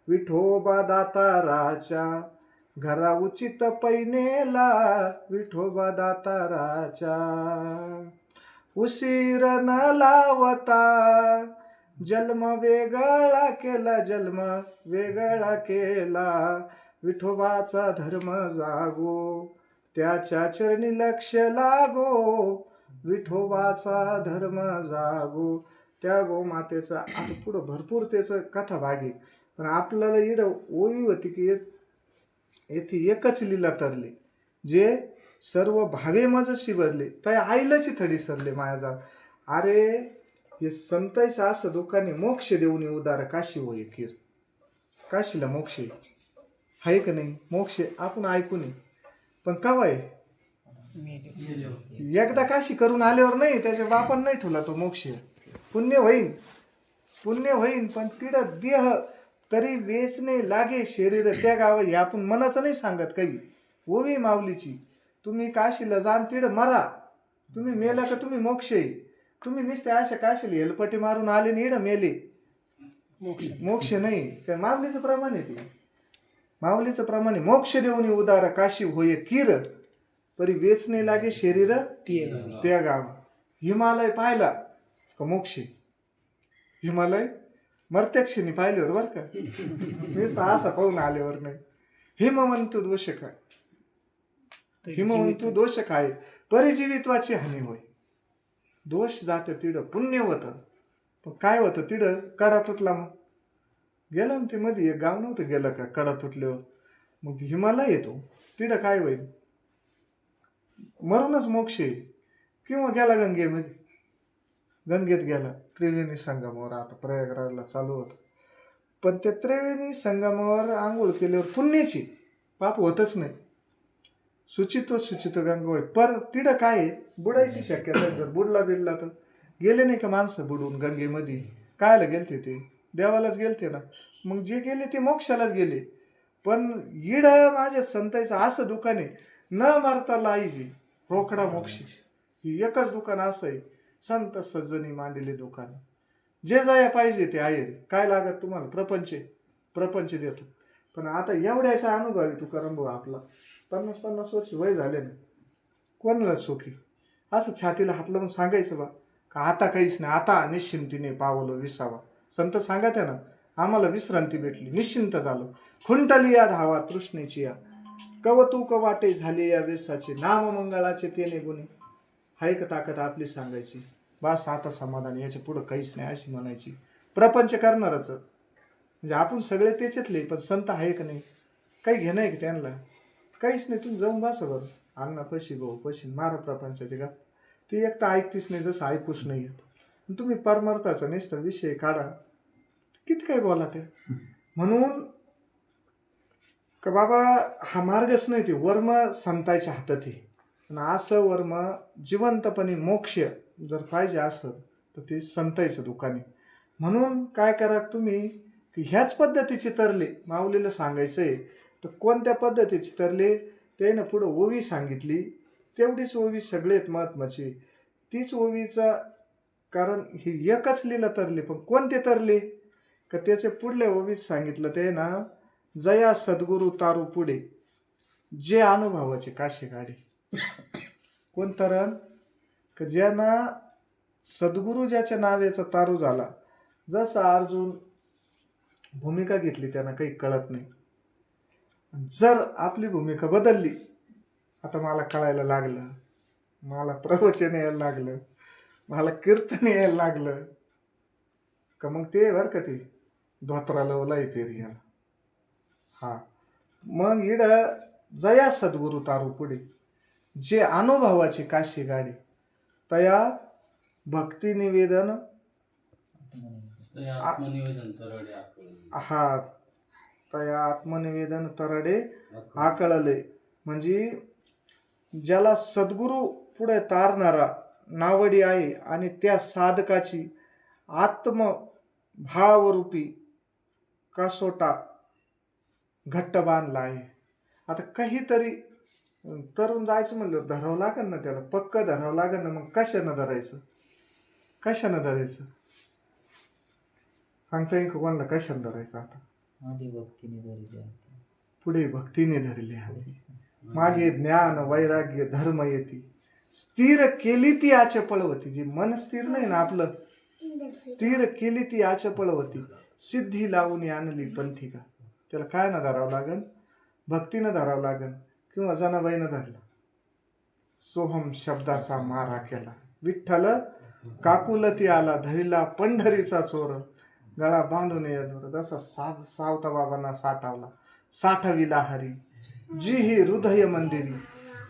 S2: विठोबा दाताराच्या घरा उचित पैनेला, विठोबा दाताराच्या. उशीर न लावता जन्म वेगळा केला, जन्म वेगळा केला, विठोबाचा धर्म जागो, त्याच्या चरणी लक्ष लागो, विठोबाचा धर्म जागो. त्या गोमातेचा आता पुढं भरपूर त्याचं कथा भागी. पण आपल्याला इड ओवी होती की येथे एकच लीला तरली, जे सर्व भावे मज शिवरले, त्या आईलाची थडी सरले मायाजाळ. अरे हे संताईचं असं दुःखाने मोक्ष देऊन उदार काशी होय किर. काशीला मोक्ष आहे का नाही? मोक्ष आपण ऐकू नये, पण कवा आहे? एकदा काशी करून आल्यावर नाही, त्याच्या बापान नाही ठेवला तो मोक्ष. पुण्य होईन, पुण्य होईन, पण तिडं देह तरी वेचणे लागे शरीर त्या गाव. हे आपण मनाचं नाही सांगत काही, ओवी माऊलीची. तुम्ही काशीला जाण, तिडं मरा, तुम्ही मेला का तुम्ही मोक्ष आहे. तुम्ही नुसते अशा काशीला हेलपटी मारून आले आणि इडं मेले, मोक्ष नाही. काय माऊलीचं प्रमाण आहे ते, माऊलीचं प्रमाणे मोक्ष देऊन उदार काशी होय किर, परी वेचणे लागे शरीर त्या गाव. हिमालय पाहिला का मोक्ष? हिमालय मर्त्यक्षिणी पाहिल्यावर बर का, नुसतं असा पाहून आल्यावर नाही. हिमवंतू दोष काय, हिमवंतू दोष काय, परिजीवित्वाची हानी होय. दोष जाते तिडं पुण्य होतं, पण काय होतं तिडं? कडा तुटला. मग गेलं ना ते मध्ये एक गाव नव्हतं गेलं का कडा तुटल्यावर, मग हिमालय येतो तिडं काय होईल? मरूनच मोक्ष आहे. किंवा गेला गंगेमध्ये, गंगेत गेला त्रिवेणी संगमावर. आता प्रयागराजला चालू होतं, पण त्या त्रिवेणी संगमावर आंघोळ केल्यावर पुण्याची पाप होतच नाही. सुचित गंगा होय. पर तिडं काय आहे? बुडायची शक्यता आहे. जर बुडला बिडला तर गेले नाही का माणसं बुडून गंगेमध्ये? कायला गेलते ते? देवालाच गेलते ना. मग जे गेले ते मोक्षालाच गेले. पण इड माझ्या संतांचं असं दुकान आहे, न मरता लाईजी रोकडा मोक्ष. ही एकच दुकान असं आहे, संत सज्जनी मांडलेले दुकान. जे जाया पाहिजे ते आहे रे. काय लागत तुम्हाला? प्रपंच देतो. पण आता एवढ्याचा अनुभव आहे तुकाराम भाऊ आपला, 50-50 वर्ष वय झाले ना, कोणाला सुखी असं छातीला हात लावून सांगायचं बा का आता काहीच नाही, आता निश्चिंतीने पावलं विसावा. संत सांगत आहे ना, आम्हाला विश्रांती भेटली, निश्चिंत झालो. खुंटली या धावा तृष्णेची या, कवतुक वाटे झाले या वेसाचे, नाम मंगळाचे तेने गुणे. हाय का ताकद आपली सांगायची, बस आता समाधान, याच्या पुढं काहीच नाही अशी म्हणायची. प्रपंच करणारच म्हणजे आपण सगळे त्याच्यातले. पण संत आहे का नाही? काही घेणं आहे का त्यांना? काहीच नाही. तुम्ही जाऊन बसा बरं, अण्णा पशी भाऊ पशी मारा प्रपंचाचे का ती एक तर ऐकतीच नाही, जसं ऐकूच नाही येत. तुम्ही परमार्थाचा नुसता विषय काढा, किती काही बोला त्या. म्हणून का बाबा हा मार्गच नाही, ते वर्म संतांच्या हातात आहे. आणि असं वर्म जिवंतपणे मोक्ष जर पाहिजे असं तर ते संतांचं दुकान आहे. म्हणून काय करा तुम्ही की ह्याच पद्धतीचे तरले माऊलीला सांगायचं आहे. तर कोणत्या पद्धतीचे तरले ते ना पुढं ओवी सांगितली, तेवढीच ओवी सगळ्यात महत्त्वाची. तीच ओवीचा कारण ही एकच लीला तरले. पण कोणते तरले का त्याचे पुढल्या ओवीत सांगितलं ते ना, जया सद्गुरू तारू पुढे जे अनुभवाचे काशे गाडी. कोण तरण का ज्यांना सद्गुरू ज्याच्या नावेचा तारू झाला. जसा अर्जुन भूमिका घेतली त्यांना काही कळत नाही. जर आपली भूमिका बदलली, आता मला कळायला लागलं, मला प्रवचन यायला लागलं, मला कीर्तन यायला लागलं का मग ते बरं का ते धोत्राला ओलाई फेरी याला. हा मग इड जया सद्गुरू तारू पुढे जे अनुभवाची काशी गाडी, तया भक्ती निवेदन हा तया आत्मनिवेदन तरडे आकळले. म्हणजे ज्याला सद्गुरू पुढे तारणारा नावडी आहे आणि त्या साधकाची आत्मभावरूपी कासोटा घट्ट बांधला आहे. आता काहीतरी तरुण जायचं म्हणलं धरावं लागेल ना, त्याला पक्क धरावं लागेल ना. मग कशानं धरायचं? सांगता येईल का कोणाला कशानं धरायचं? आता
S1: आधी भक्तीने धरले हाती,
S2: पुढे भक्तीने धरले हाती, मागे ज्ञान वैराग्य धर्म येती, स्थिर केली ती आचपळवती. जी मन स्थिर नाही ना आपलं, स्थिर केली ती आचपळवती, सिद्धी लावून आणली पंथिका. त्याला काय ना धरावं लागेल? भक्तीनं धरावं लागेल किंवा जनाबाईनं धरला. सोहम शब्दाचा मारा केला, विठ्ठल काकुलती आला, धरिला पंढरीचा चोर, गळा बांधून येतो जसा सावता बाबांना साठावला, साठविला हरी, जी ही हृदय मंदिरी,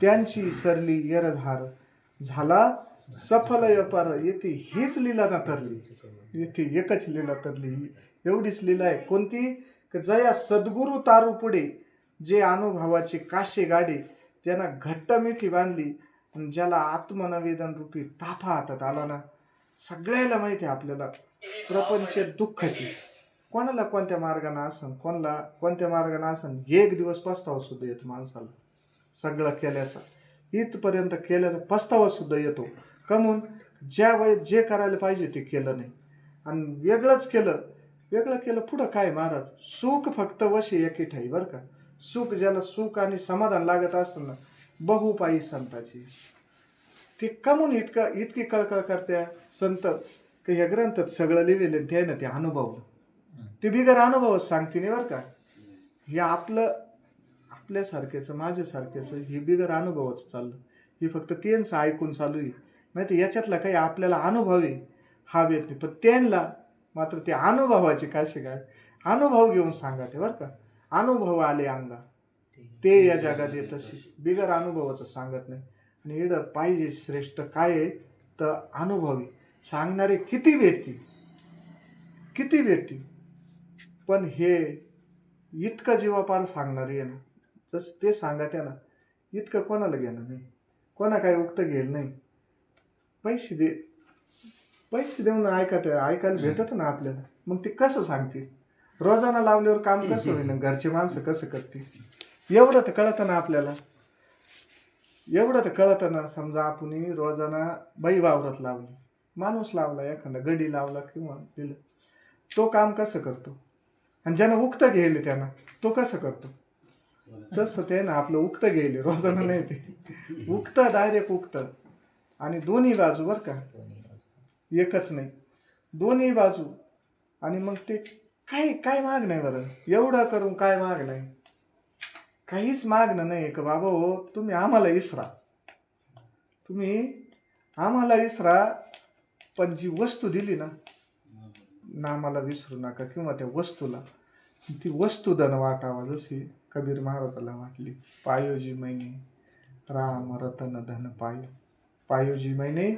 S2: त्यांची सरली येरझार, झाला सफल व्यापार. येथे हीच लीला ना तरली, येथे एकच लीला तरली, एवढीच लीला आहे. कोणती? जया सद्गुरू तारू पुढे जे अनुभवाची काशे गाडी, त्यांना घट्ट मिठी बांधली. आणि ज्याला आत्मनिवेदन रूपी ताफा हातात आला ना, सगळ्याला माहिती आहे आपल्याला प्रपंच दुःखाची. कोणाला कोणत्या मार्गाने असन, कोणाला कोणत्या मार्गाने असन, एक दिवस पस्तावा सुद्धा येतो माणसाला सगळं केल्याचा. इथपर्यंत केल्याचा पस्तावा सुद्धा येतो. कमून ज्या वयात जे करायला पाहिजे ते केलं नाही आणि वेगळं केलं. पुढं काय महाराज? सुख फक्त वशी एकी ठाई बरं का. सुख ज्याला सुख आणि समाधान लागत असतं ना, बहुपायी संताची. ते कमून इतकी कळकळ करत्या संत की या ग्रंथात सगळं लिहिलेलं ते आहे ना, ते अनुभवलं. ते बिगर अनुभवच सांगते नाही बरं का. हे आपल्यासारख्याचं माझ्यासारख्याचं हे बिगर अनुभवाचं चाललं. हे फक्त त्यांचं ऐकून चालू आहे. नाही तर याच्यातला काही आपल्याला अनुभव आहे हा भेट नाही. पण त्यांना मात्र ते अनुभवाचे काय शिकाय, अनुभव घेऊन सांगा ते बरं का. अनुभव आले अंगा ते या जगात येत अशी, बिगर अनुभवाचं सांगत नाही. आणि इकडं पाहिजे श्रेष्ठ काय आहे तर अनुभवी सांगणारे किती भेटतील. पण हे इतकं जीवापाड सांगणारे आहे ना, जसं ते सांगत आहे ना, इतकं कोणाला घेणं नाही, कोणा काय उक्त घेईल नाही. पैसे देऊन ऐकायला भेटत ना आपल्याला. मग ते कसं सांगतील? रोजाना लावल्यावर काम कसं होईल? घरचे माणसं कसं करतील? एवढं तर कळतं ना आपल्याला. एवढं तर कळतं ना. समजा आपण रोजाना बाई वावरात लावली, माणूस लावला, एखादा गडी लावला किंवा दिलं, तो काम कसं करतो, आणि ज्यानं उक्त घेले त्यानं तो कसं करतो, तसं ते ना आपलं उक्त घेले रोजाना नाही, ते उक्त डायरेक्ट उक्त. आणि दोन्ही बाजू बरं का,
S1: दोन्ही बाजू.
S2: एकच नाही, दोन्ही बाजू. आणि मग ते काय काय माग नाही बरं, एवढं करून काय माग नाही, काहीच मागणं नाही का बाबा हो तुम्ही आम्हाला विसरा, तुम्ही आम्हाला विसरा, पण जी वस्तू दिली ना नामाला विसरू नका, किंवा त्या वस्तूला, ती वस्तू धन वाटावा. जशी कबीर महाराजाला वाटली, पायोजी मैने राम रतन धन पायो, पायोजी मैने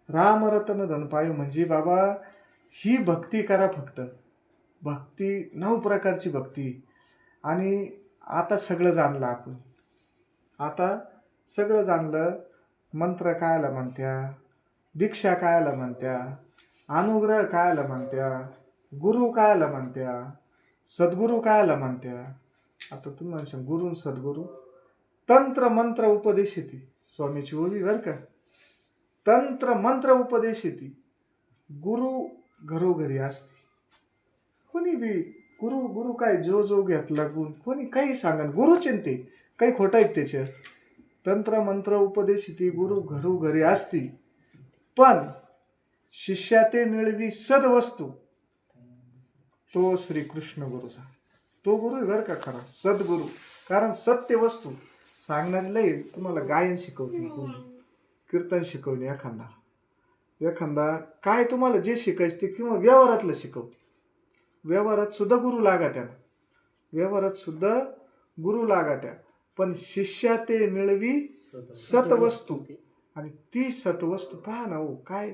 S2: राम रतन धन पायो. म्हणजे बाबा ही भक्ती करा फक्त, भक्ती 9 प्रकारची भक्ती. आणि आता सगळं जाणलं आपण, आता सगळं जाणलं. मंत्र कायला म्हणत्या, दीक्षा कायला म्हणत्या, अनुग्रह कायला म्हणत्या, गुरु कायला म्हणत्या, सद्गुरू कायला म्हणत्या. आता तुम्ही म्हणशाल गुरु सद्गुरू, तंत्र मंत्र उपदेश येते, स्वामीची ओवी बरं का, तंत्र मंत्र उपदेश येते. गुरु घरोघरी असते, कोणी बी गुरु, गुरु काय जो जो घेतला गुण, कोणी काही सांगा, गुरु चिंते काही खोटं आहे त्याच्यात. तंत्र मंत्र उपदेश ती गुरु घरोघरी असती, पण शिष्या ते मिळवी सदवस्तू, तो श्रीकृष्ण गुरुचा, तो गुरु आहे बरं का खरा, सद्गुरू. कारण सत्य वस्तू सांगणारी लई, तुम्हाला गायन शिकवते, कीर्तन शिकवणे, एखादा काय तुम्हाला जे शिकायचं ते, किंवा व्यवहारातलं शिकवते. व्यवहारात सुद्धा गुरु लागा त्या, व्यवहारात सुद्धा गुरु लागा त्या. पण शिष्या ते मिळवी सतवस्तू, आणि ती सतवस्तू पहा ना हो, काय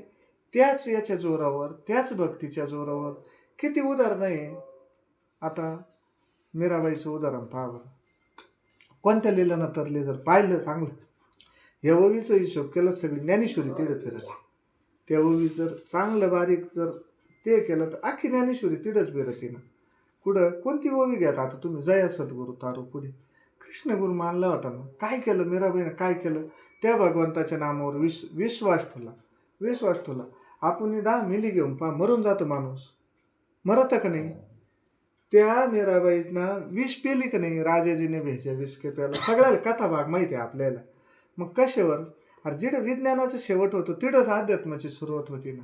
S2: त्याच याच्या जोरावर, त्याच भक्तीच्या जोरावर किती उदाहरण आहे. आता मीराबाईचं उदाहरण पहा बरं, कोणत्या लिहिलं तरले जर पाहिलं चांगलं, या ओवीचा हिशोब केला सगळी ज्ञानेश्वरी तिडं फिरत, त्या ओवी जर चांगलं बारीक जर ते केलं तर अख्खी ज्ञानेश्वरी तिडंच फिरते ना. कुठं कोणती ओवी घ्या आता तुम्ही, जया सद्गुरू तारू पुढे कृष्णगुरु मानला होता ना, काय केलं मीराबाईनं, काय केलं, त्या भगवंताच्या नामावर विश्वास ठेवला. आपण 10 मिली घेऊन पहा, मरून जातो माणूस, मरत का नाही. त्या मीराबाईनं विष पेली का नाही, राजाजीने भेजा विष के प्याला, सगळ्याला कथा भाग माहिती आहे आपल्याला. मग कशावर, अरे जिडं विज्ञानाचा शेवट होतो तिडंच अध्यात्माची सुरुवात होती ना.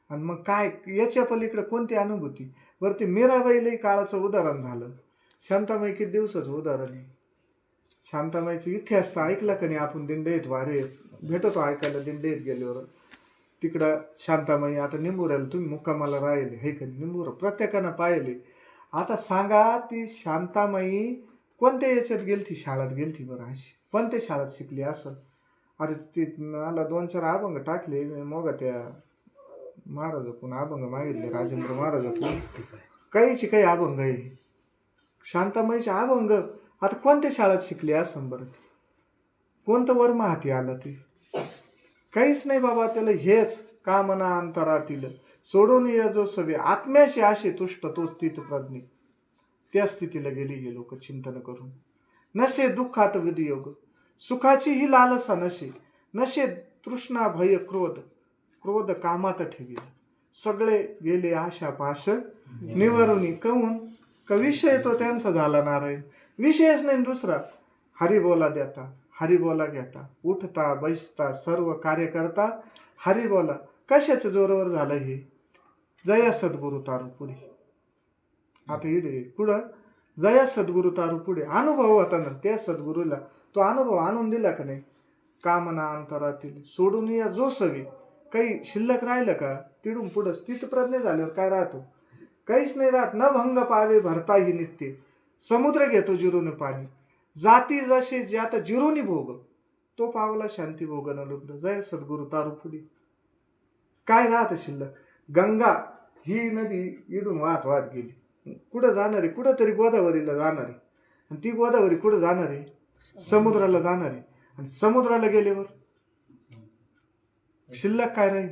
S2: आणि मग काय याच्या पलीकडे कोणती अनुभूती. वरती मीराबाईलाही काळाचं उदाहरण झालं, शांताबाई किती दिवसाचं उदाहरण आहे. शांताबाईचा इतिहास तर ऐकला का नाही आपण, दिंडीत वारे भेटतो ऐकायला, दिंडीत गेल्यावर. तिकडं शांताबाई आता निंबुऱ्याला तुम्ही मुक्कामाला राहिले हे का, निंबुरा प्रत्येकानं पाहिले. आता सांगा ती शांताबाई कोणत्या याच्यात गेलती, शाळेत गेलती बरं, अशी कोणत्या शाळेत शिकली असं. अरे ती मला 2-4 अभंग टाकले मग त्या महाराजाकडून, अभंग मागितले राजेंद्र महाराजाकडून, काही अभंग आहे शांताबाईचे अभंग. आता कोणत्या शाळेत शिकली असं बरं, ती कोणतं वर्म हाती आलं, ती काहीच नाही बाबा. त्याला हेच कामना अंतरातील सोडून ये जो सवे, आत्म्याशी आशे तुष्ट तो स्थित प्रज्ञ, त्या स्थितीला गेली हे लोक चिंतन करून. नसे दुःखात विधियोग, सुखाची ही लालसा नशे तृष्णा भय क्रोध कामात ठेवी, सगळे गेले आशा पाश निवारुनी. कहून का विषय तो त्यांचा झाला नारायण, विषयच नाही दुसरा. हरी बोला देता, हरी बोला घेता, उठता बैसता सर्व कार्य करता, हरी बोला. कशाच्या जोरावर झालं हे, जया सद्गुरू तारू पुढे. आता इडे पुढं जया सद्गुरू तारू पुढे अनुभव होता ना, त्या सद्गुरूला तो अनुभव आणून दिला का नाही. कामना अंतरातील सोडून या जो सवी, काही शिल्लक राहिलं का. तिडून पुढं स्थितप्रज्ञ झाल्यावर काय राहतो, काहीच नाही राहत. न भंग पावे भरता ही नित्य, समुद्र घेतो जिरून पाणी, जाती जसे ज्यात जिरोनी भोग, तो पावला शांती भोग न लुबलं. जय सद्गुरू तारू पुढे काय राहत शिल्लक. गंगा ही नदी इडून वाहत गेली, कुठं जाणार आहे, कुठं तरी गोदावरीला जाणार आहे. आणि ती गोदावरी कुठं जाणार आहे, समुद्राला जाणार आहे. आणि समुद्राला गेल्यावर शिल्लक काय राहील.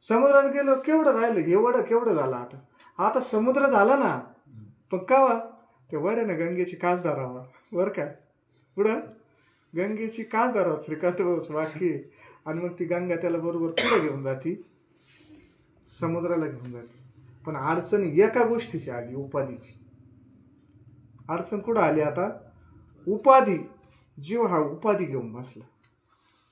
S2: समुद्राला गेल्यावर केवढं राहिलं, हे वडं केवढं झालं. आता समुद्र झाला ना, पण कावा त्या वड्यानं गंगेची कास धरावा बरं का. पुढं गंगेची का धराव श्रीकांत वाक्य आहे. आणि मग ती गंगा त्याला बरोबर पुढे घेऊन जाती, समुद्राला घेऊन जाते. पण अडचण एका गोष्टीची आली, उपाधीची. अडचण कुठं आली आता? उपाधी. जीव हा उपाधी घेऊन बसला.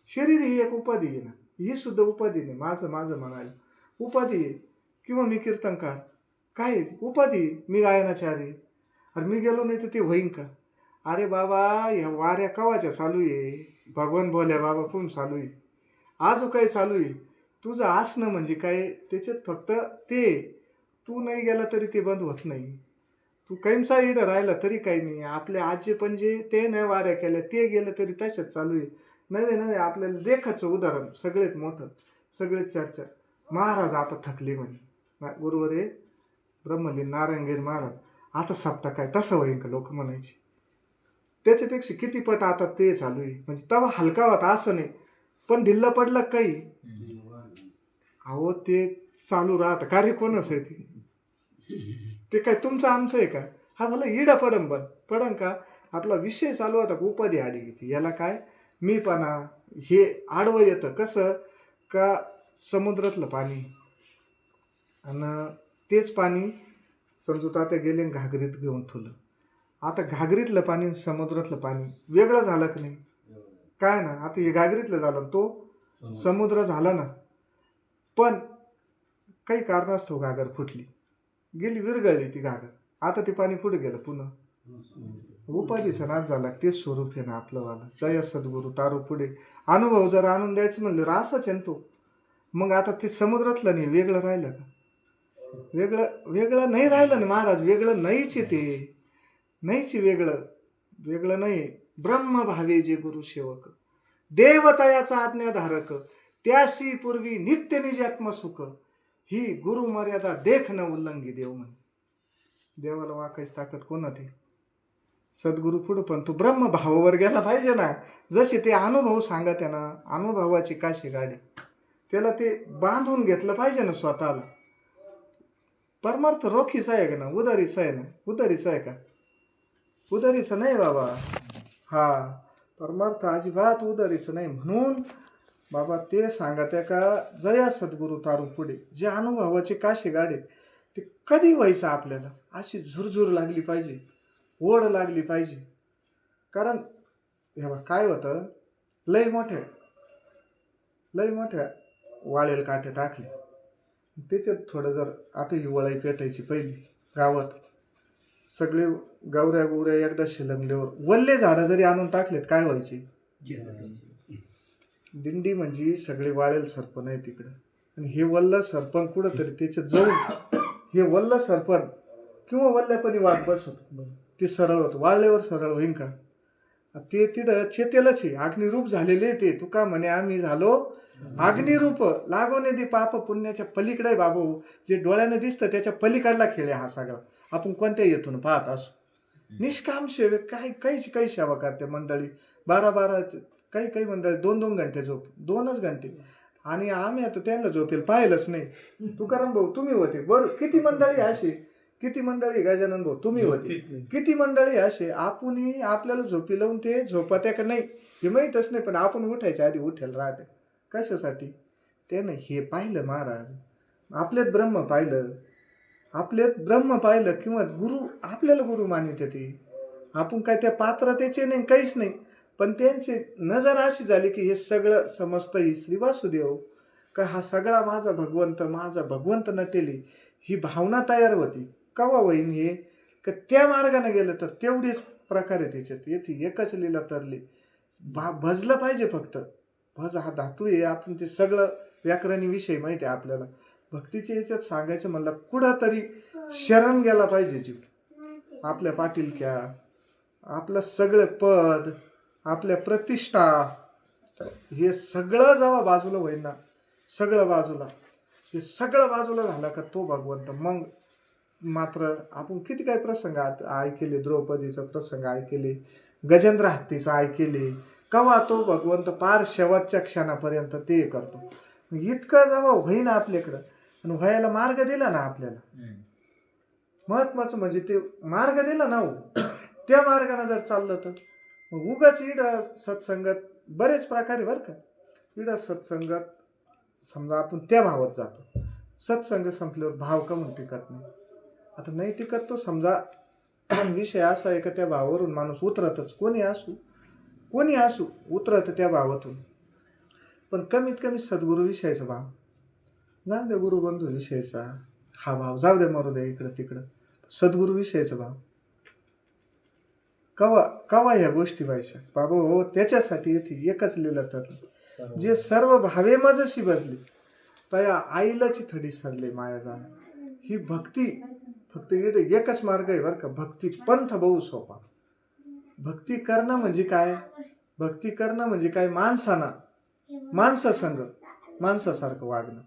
S2: शरीर ही एक उपाधी आहे ना, ही सुद्धा उपाधी नाही. माझं माझं म्हणायला उपाधी आहे. किंवा मी कीर्तनकार, काय आहे? उपाधी आहे. मी गायनाचार्य, अरे मी गेलो नाही तर ते होईन का? अरे बाबा, ह्या वाऱ्या कवाच्या चालू आहे? भगवान बोल्या बाबा कोण चालू आहे? आजो काय चालू आहे? तुझं आसनं म्हणजे काय? त्याच्यात फक्त ते तू नाही गेला तरी ते बंद होत नाही. तू कैमचा इडं राहिला तरी काही नाही. आपले आजे पणजे ते नाही वाऱ्या केल्या, ते गेलं तरी तशाच चालू आहे. नवे नवे आपल्याला देखाचं उदाहरण सगळ्यात मोठं, सगळ्यात चर्चा. महाराज आता थकले म्हणे, बरोबर आहे. ब्रह्मलीन नारायणगिरी महाराज आता सप्ताह काय तसं होईल का लोक म्हणायचे. त्याच्यापेक्षा किती पट आता ते चालू आहे. म्हणजे तवा हलका होता असं नाही, पण ढिल्ला पडला काही. अहो ते चालू राहतं. कार्य कोणच आहे ते काय तुमचं आमचं आहे का? हा भला इडा पडन का? आपला विषय चालू होता का उपाधी आडी घेते. याला काय मीपणा हे आडवं येतं. कसं का समुद्रातलं पाणी आणि तेच पाणी समजूत आता गेले घागरीत घेऊन ठेवलं. आता घागरीतलं पाणी आणि समुद्रातलं पाणी वेगळं झालं की नाही? काय ना, आता हे घागरीतलं झालं, तो समुद्र झाला ना. पण काही कारणास्तव घागर फुटली, गेली, विरघळली ती घागर. आता ते पाणी पुढे गेलं पुन्हा. उपाधीचा नाच झाला. तेच स्वरूप आहे ना आपलं वाला. जय सद्गुरू तारू पुढे. अनुभव जर आणून द्यायचं म्हणलं असंच आहे तो. मग आता ते समुद्रातलं नाही, वेगळं राहिलं का? वेगळं नाही राहिलं ना महाराज. वेगळं नाहीच आहे ते, नाहीच वेगळं नाही. ब्रह्म भावे जे गुरु सेवक, देवतयाचा आज्ञाधारक, त्यासी पूर्वी नित्य निजात्म सुख, ही गुरु मर्यादा देख न उल्लंघी देव म्हणे. देवाला वाकायची ताकद कोणाती? सद्गुरु पुढं. पण तो ब्रह्म भावावर गेला पाहिजे ना. जसे ते अनुभव सांगा त्यांना, अनुभवाची काशी गाडी, त्याला ते बांधून घेतलं पाहिजे ना स्वतःला. परमार्थ रोखीचा आहे का ना? उदारीचा आहे ना? उदारीचा आहे का? उदारीचं नाही बाबा. हा परमार्थ अजिबात उदारीचं नाही. म्हणून बाबा ते सांगा त्या का जया सद्गुरू तारू पुढे. जे अनुभवाचे काशी गाडे ते कधी व्हायचं आपल्याला. अशी झुरझुर लागली पाहिजे, ओढ लागली पाहिजे. कारण हे काय होतं, लय मोठ्या वाळेल काठे टाकले, त्याच्यात थोडं जर आता ही वळाई पेटायची पहिली गावात, सगळे गवऱ्या एकदा शिलंगल्यावर वल्ले झाडं जरी आणून टाकलेत काय व्हायचे? दिंडी म्हणजे सगळे वाळेल सरपण आहे तिकडं. आणि हे वल्ल सरपण कुठं तरी त्याच्यात जाऊन हे वल्ल सरपण किंवा वल्ल्यापणी वाट बसवतो, ते सरळ होतं. वाळल्यावर सरळ होईन का? ते तिथं चेतेलच आहे, अग्निरूप झालेले. ते तू का म्हणे आम्ही झालो अग्निरूप. लागोने दे पाप पुण्याच्या पलीकडे बाबू. जे डोळ्याने दिसतं त्याच्या पलीकडला खेळ आहे हा सगळा. आपण कोणत्या येथून पाहत असू. निष्काम सेवेत काही सेवा करते मंडळी. 12 काही मंडळी 2 घंटे झोप, 2च घंटे. आणि आम्ही आता त्यांना झोपेल पाहिलंच नाही. तुकाराम भाऊ तुम्ही होते बरं. किती मंडळी गजानन भाऊ तुम्ही होते. किती मंडळी असे आपण आपल्याला झोपी लावून ते झोपत्या का नाही हे माहीतच नाही. पण आपण उठायच्या आधी उठेल राहते. कशासाठी? त्यानं हे पाहिलं महाराज. आपल्यात ब्रह्म पाहिलं किंवा गुरु आपल्याला गुरु मानित ते. आपण काय त्या पात्रतेचे नाही, काहीच नाही. पण त्यांची नजर अशी झाली की हे सगळं समजतं ही श्री वासुदेव का हा सगळा माझा भगवंत नटेली. ही भावना तयार होती. कवा होईन हे का त्या मार्गाने गेलं तर तेवढेच प्रकारे त्याच्यात येते. एकच लीला तरली भजलं पाहिजे फक्त. भज हा धातू आहे. आपण ते सगळं व्याकरणी विषय माहिती आहे आपल्याला. भक्तीच्या याच्यात सांगायचं म्हणलं कुठंतरी शरण गेला पाहिजे जीव. आपल्या पाटीलक्या, आपलं सगळं पद, आपल्या प्रतिष्ठा, हे सगळं जेव्हा बाजूला होईल ना, सगळं बाजूला झालं का तो भगवंत. मग मात्र आपण किती काय प्रसंग ऐकले. द्रौपदीचा प्रसंग ऐकले, गजेंद्र हत्तीचा ऐकले. कवा तो भगवंत पार शेवटच्या क्षणापर्यंत ते करतो. इतकं जेव्हा होईन आपल्याकडं आणि व्हायला मार्ग दिला ना आपल्याला, महत्वाचं म्हणजे ते मार्ग दिला ना, त्या मार्गाने जर चाललं तर मग उगाच इड सत्संगत बरेच प्रकारे बरं का. इड सत्संगत समजा आपण त्या भावात जातो, सत्संग संपल्यावर भाव का म्हणून टिकत नाही. आता नाही टिकत तो समजा विषय असा आहे का त्या भावावरून माणूस उतरतच, कोणी असू उतरत त्या भावातून. पण कमीत कमी सद्गुरू विषयाचा भाव, जाऊ दे गुरुबंधू विषयाचा हा भाव जाऊ दे, मरू दे इकडं तिकडं, सद्गुरू विषयाचा भाव कवा कवा ह्या गोष्टी व्हायच्या बाबा हो. त्याच्यासाठी येते एकच लिहिलं तर जे सर्व भावे मजशी बसली तया आईलाची थडी सरले माया जाणं. ही भक्ती फक्त एकच मार्ग आहे बरं का. भक्ती पंथ बहु सोपा. भक्ती करणं म्हणजे काय, भक्ती करणं म्हणजे काय, माणसासंग माणसासारखं वागणं.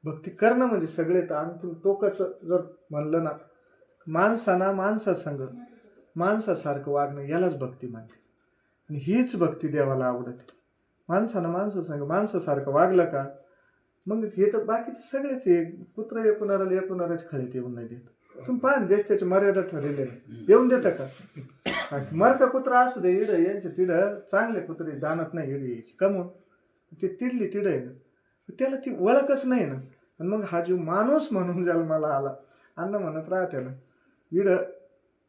S2: भक्ती करणं म्हणजे सगळे तर आणखी टोकाच जर म्हणलं ना, माणसासंग माणसासारखं वागणं यालाच भक्ती म्हणते. आणि हीच भक्ती देवाला आवडते. माणसासंग माणसासारखं वागलं का मग हे तर बाकीचे सगळेच आहे. कुत्र एकूणाराच खळीत येऊन नाही देत. तुम्ही पाहा ज्याच त्याची मर्यादा ठरलेली येऊन देतं का. मरका कुत्रा असू दे इड यांच्या तिडं चांगले कुत्रे दानत नाही इड यायची कमून ते तिडली तिड आहे ना, त्याला ती ओळखच नाही ना. आणि मग हा जीव माणूस म्हणून जन्माला आला अन्न म्हणत राहते ना, इड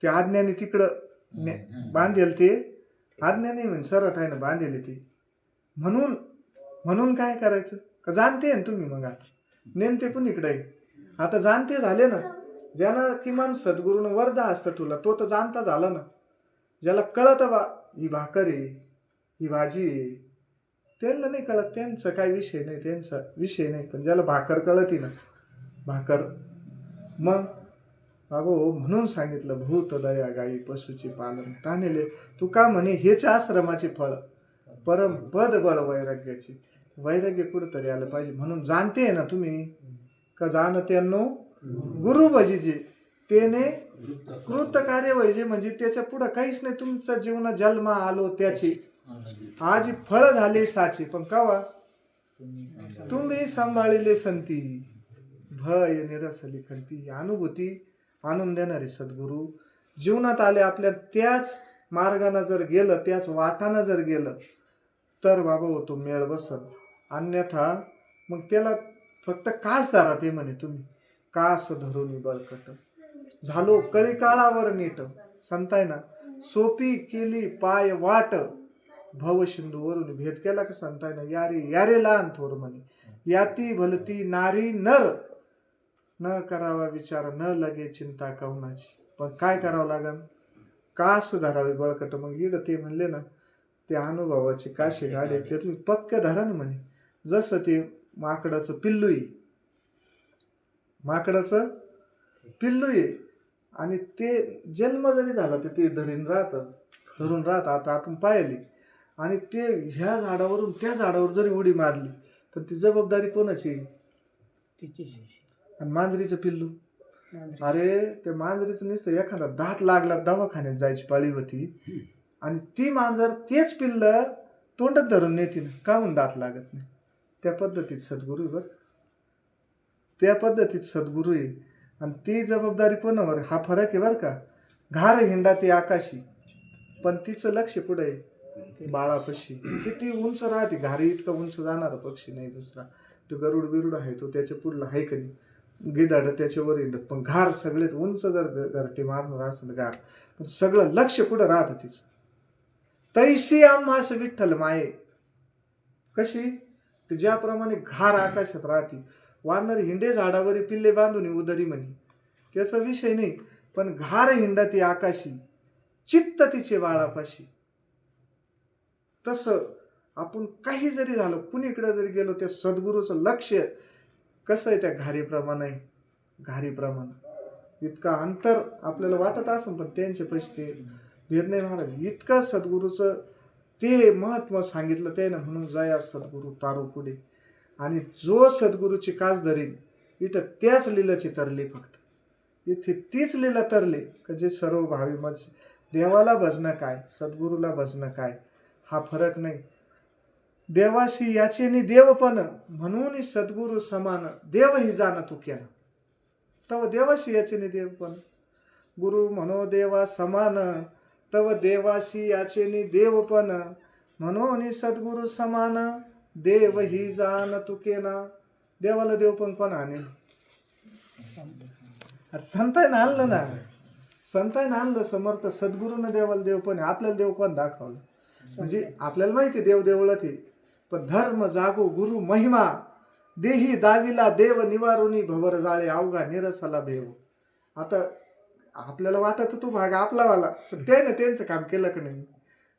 S2: ते आज्ञाने तिकडं बांधेल, ते आज्ञाने म्हणजे सरट आहे ना बांधेल ती. म्हणून काय करायचं का जाणते ना तुम्ही. मग आता नेमते पण इकडे आता जाणते झाले ना. ज्यानं किमान सद्गुरूनं वरदा हस्त ठेवला तो तर जाणता झाला ना. ज्याला कळत बा ही भाकर आहे ही भाजी आहे, त्यांना नाही कळत, त्यांचा काय विषय नाही, त्यांचा विषय नाही. पण ज्याला भाकर कळती ना, भाकर मग बाबो म्हणून सांगितलं भूत दया गाई पशुची पालन तानेले. तू का म्हणे हेच आश्रमाचे फळ परम पद बळ वैराग्याची. वैराग्य कुठंतरी आलं पाहिजे. म्हणून जाणते ना तुम्ही का जाणत्यांनो गुरु भजीचे तेने कृत कार्य व्हायचे. म्हणजे त्याच्या पुढं काहीच नाही. तुमच्या जीवनात जन्म आलो त्याची आज फळ झाले साचे. पण कावा तुम्ही सांभाळले संती भय निरसली खंती. अनुभूती आणून देणारे सद्गुरू जीवनात आले आपल्या. त्याच मार्गाने जर गेलं, त्याच वाटानं जर गेलं तर बाबा होतो मेळ बसल. अन्यथा मग त्याला फक्त कास धरा. ते म्हणे तुम्ही कास धरून बळकट झालो कळी काळावर नीट. संताय ना सोपी केली पाय वाट भव सिंधूवरून भेद केला का संताय ना. यारे लहान थोर म्हणे याती भलती नारी नर न करावा विचार न लगे चिंता कवनाची. पण काय करावं लागेल, कास धरावी बळकट. मग इड ते म्हणले ना ते अनुभवाचे काशे गाडे ते तुम्ही पक्क धरा ना म्हणे. जसं ते माकडाचं पिल्लू आहे, माकडाचं पिल्लू आहे आणि ते जन्म जरी झाला तर ते धरून राहत. आता आपण पाहिली आणि ते ह्या झाडावरून त्या झाडावर जरी उडी मारली तर ती जबाबदारी कोणाची,
S1: तिची.
S2: आणि मांजरीचं पिल्लू, अरे ते मांजरीचं नुसतं एखादा दात लागला दवाखान्यात जायची पाळी होती आणि ती मांजर तेच पिल्ल तोंडात धरून नेते ना, का म्हणून दात लागत नाही. त्या पद्धतीत सद्गुरू आहे बरं, त्या पद्धतीत सद्गुरू आहे. आणि ती जबाबदारी कोणावर, हा फरक आहे बरं का. घार हिंडा ती आकाशी पण तिचं लक्ष पुढे आहे बाळापशी. किती उंच राहते, घारी इतका उंच जाणारा पक्षी नाही दुसरा. तो गरुड बिरुड आहे तो त्याच्या पुढला आहे कधी, गिधाड त्याच्यावर हिंडत. पण घार सगळ्यात उंच जर घरटी मारणार असेल घार, पण सगळं लक्ष कुठं राहतं तिचं. तैशी आम्हास विठ्ठल माये कशी, ज्याप्रमाणे घार आकाशात राहते. वानर हिंडे झाडावरी पिल्ले बांधून उदरी म्हणे, त्याचा विषय नाही. पण घार हिंडा ती आकाशी चित्त तिचे बाळापाशी. तसं आपण काही जरी झालं, कुणीकडे जरी गेलो, त्या सद्गुरूचं लक्ष कसं आहे त्या घारीप्रमाणे आहे. घारीप्रमाणे इतका अंतर आपल्याला वाटत असेल, पण त्यांचे पैसे ते भेद नाही महाराज. इतकं सद्गुरूचं ते महत्त्व सांगितलं त्यानं. म्हणून जया सद्गुरू तारू पुढे. आणि जो सद्गुरूची कास धरील इथं त्याच लीलाची तरली. फक्त इथे तीच लीला तरली का जे सर्व भावी मज. देवाला भजणं काय, सद्गुरूला भजणं काय, हा फरक नाही. देवाशी याचेनी देवपण म्हणून सद्गुरू समान. देव ही जाण तुक्यानं तव देवाशी याचेनी देवपण. गुरु म्हणो देवा समान तव देवाशी याचेनी देवपण म्हणून सद्गुरु समान देव ही जाण तुकेना. देवाला देव पण कोण आणेल? संतांना आणलं ना, संतांना आणलं समर्थ सद्गुरूनं देवाला देव पण आपल्याला देव कोण दाखवलं? म्हणजे आपल्याला माहिती देव देवळात आहे, पण धर्म जागो गुरु महिमा देही दाविला देव निवारुनी भवर जाळे अवघा निरसला भेव. आता आपल्याला वाटत तो भाग आपलावाला, पण त्यानं त्यांचं काम केलं का नाही?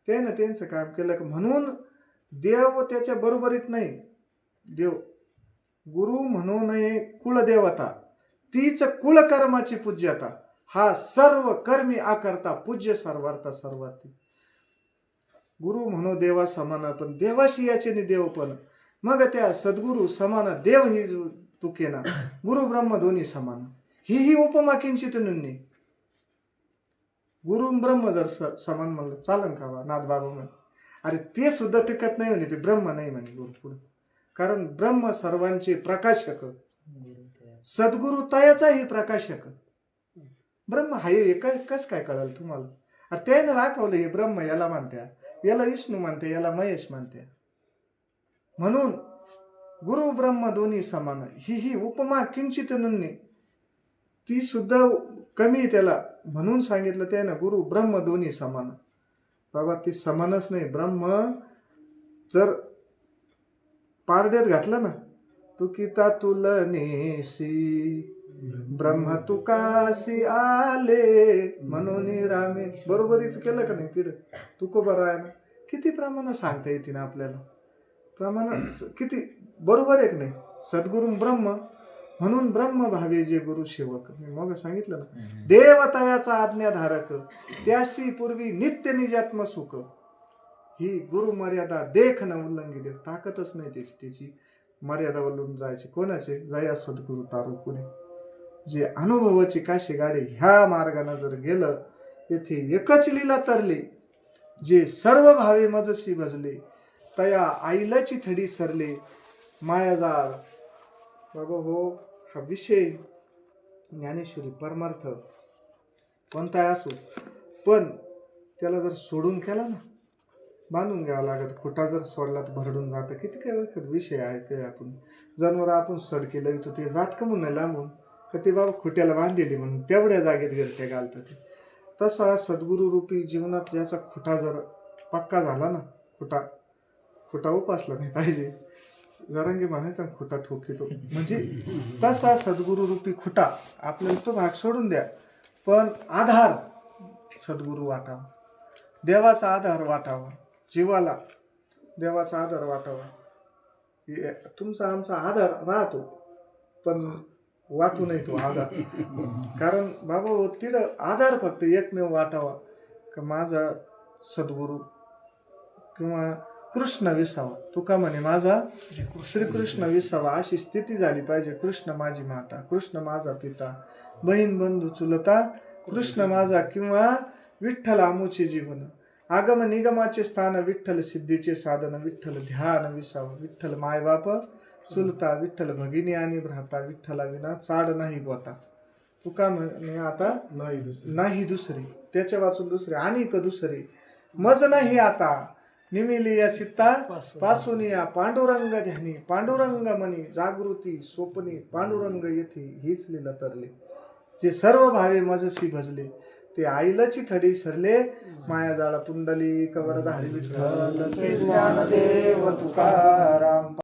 S2: त्यानं त्यांचं काम केलं का? म्हणून देव त्याच्या बरोबरीत नाही. देव गुरु म्हणू नये कुळदेवता तीच कुळकर्माची पूज्यता. हा सर्व कर्मी आकरता पूज्य सर्वार्थ सर्वार्थी. गुरु म्हणू देवा समान पण देवाशी याचे देव पण. मग त्या सद्गुरु समान देव ही तुकेना. गुरु ब्रह्म दोन्ही समान. ही उपमा किंचित नुन्नी. गुरु ब्रह्म जर समान म्हणलं चालन का बा? नाथ बाबा म्हणे अरे ते सुद्धा टिकत नाही म्हणे, ते ब्रह्म नाही म्हणे गुरु पुढे. कारण ब्रह्म सर्वांचे प्रकाशक, सद्गुरु तयाचाही प्रकाशक. ब्रह्म हाय कस काय कळाल तुम्हाला? अरे त्यानं दाखवलं हे ब्रह्म याला मानत्या, याला विष्णू मानते, याला महेश मानत्या. म्हणून गुरु ब्रह्म दोन्ही समान. ही उपमा किंचित नुन्नी, ती सुद्धा कमी त्याला. म्हणून सांगितलं त्यानं गुरु ब्रह्म दोन्ही समान. बाबा ती समानच नाही. ब्रह्म जर पारड्यात घातलं ना, तुकिता तुलनेसी ब्रह्म तुकासी आले म्हणून रामे, बरोबरीच केलं का नाही? तिड तुकोबरा आहे ना, किती प्रमाण सांगता येते ना आपल्याला? प्रमाण किती बरोबर आहे की नाही? सद्गुरु ब्रह्म म्हणून ब्रह्म भावे जे गुरु सेवक. मी मग सांगितलं ना, देवतयाचा आज्ञाधारक त्याशी पूर्वी नित्य निजात्म सुख. ही गुरु मर्यादा देख न उल्लंघी देव. ताकदच नाही त्याची मर्यादा उल्लंघून जायची. कोणाचे? जया सद्गुरु तारू पुणे. जे अनुभवाची काशी गाडी ह्या मार्गाने जर गेलं, येथे एकच लीला तरली. जे सर्व भावे मजसी भजले तया आईलाची थडी सरले मायाजाळ. बाबा हो, हा विषय ज्ञानेश्वरी परमार्थ कोणता असो, पण त्याला जर सोडून केला ना, बांधून घ्यावा लागत. खोटा जर सोडला तर भरडून जातं. किती काय वखत विषय आहे काय? आपण जनावर आपण सडकेला येतो ते जात का म्हणून लांबून का ते बाबा खोट्याला बांधलेली म्हणून तेवढ्या जागेत गेरट्या घालतात. तसा सद्गुरु रूपी जीवनात ज्याचा खोटा जर पक्का झाला ना, खोटा उपासला नाही पाहिजे. जरांगी म्हणायचा खोटा ठोकितो, म्हणजे तसा सद्गुरु रूपी खोटा आपल्याला तो भाग सोडून द्या. पण आधार सद्गुरु वाटावा, देवाचा आधार वाटावा, जीवाला देवाचा आधार वाटावा. तुमचा आमचा आधार राहतो, पण वाटू नाही तो आधार. कारण बाबा तिथं आधार फक्त एकमेव वाटावा का माझा सद्गुरु किंवा कृष्ण विसावा. तुका म्हणे माझा श्रीकृष्ण विसावा. अशी स्थिती झाली पाहिजे. कृष्ण माझी माता, कृष्ण माझा पिता, बहीण बंधू चुलता, कृष्ण माझा किंवा विठ्ठल आमुचे जीवन. आगम निगमाचे स्थान, विठ्ठल सिद्धीचे साधन, विठ्ठल ध्यान विसावा. विठ्ठल मायबाप चुलता, विठ्ठल भगिनी आणि भ्राता, विठ्ठला विना चाड नाही गोता. तुका म्हणे आता नाही दुसरी, त्याच्या वाचून दुसरी अनेक दुसरी मज नाही आता. निमिली या चित्ता पासून या पांडुरंग ध्यानी. पांडुरंग मनी जागृती स्वप्नी पांडुरंग येथे हीच लीला तरले. जे सर्व भावे मजसी भजले ते आईलाची थडी सरले. माया जाळा पुंडली कवरधारी विठ्ठल श्री ज्ञानदेव तुकाराम.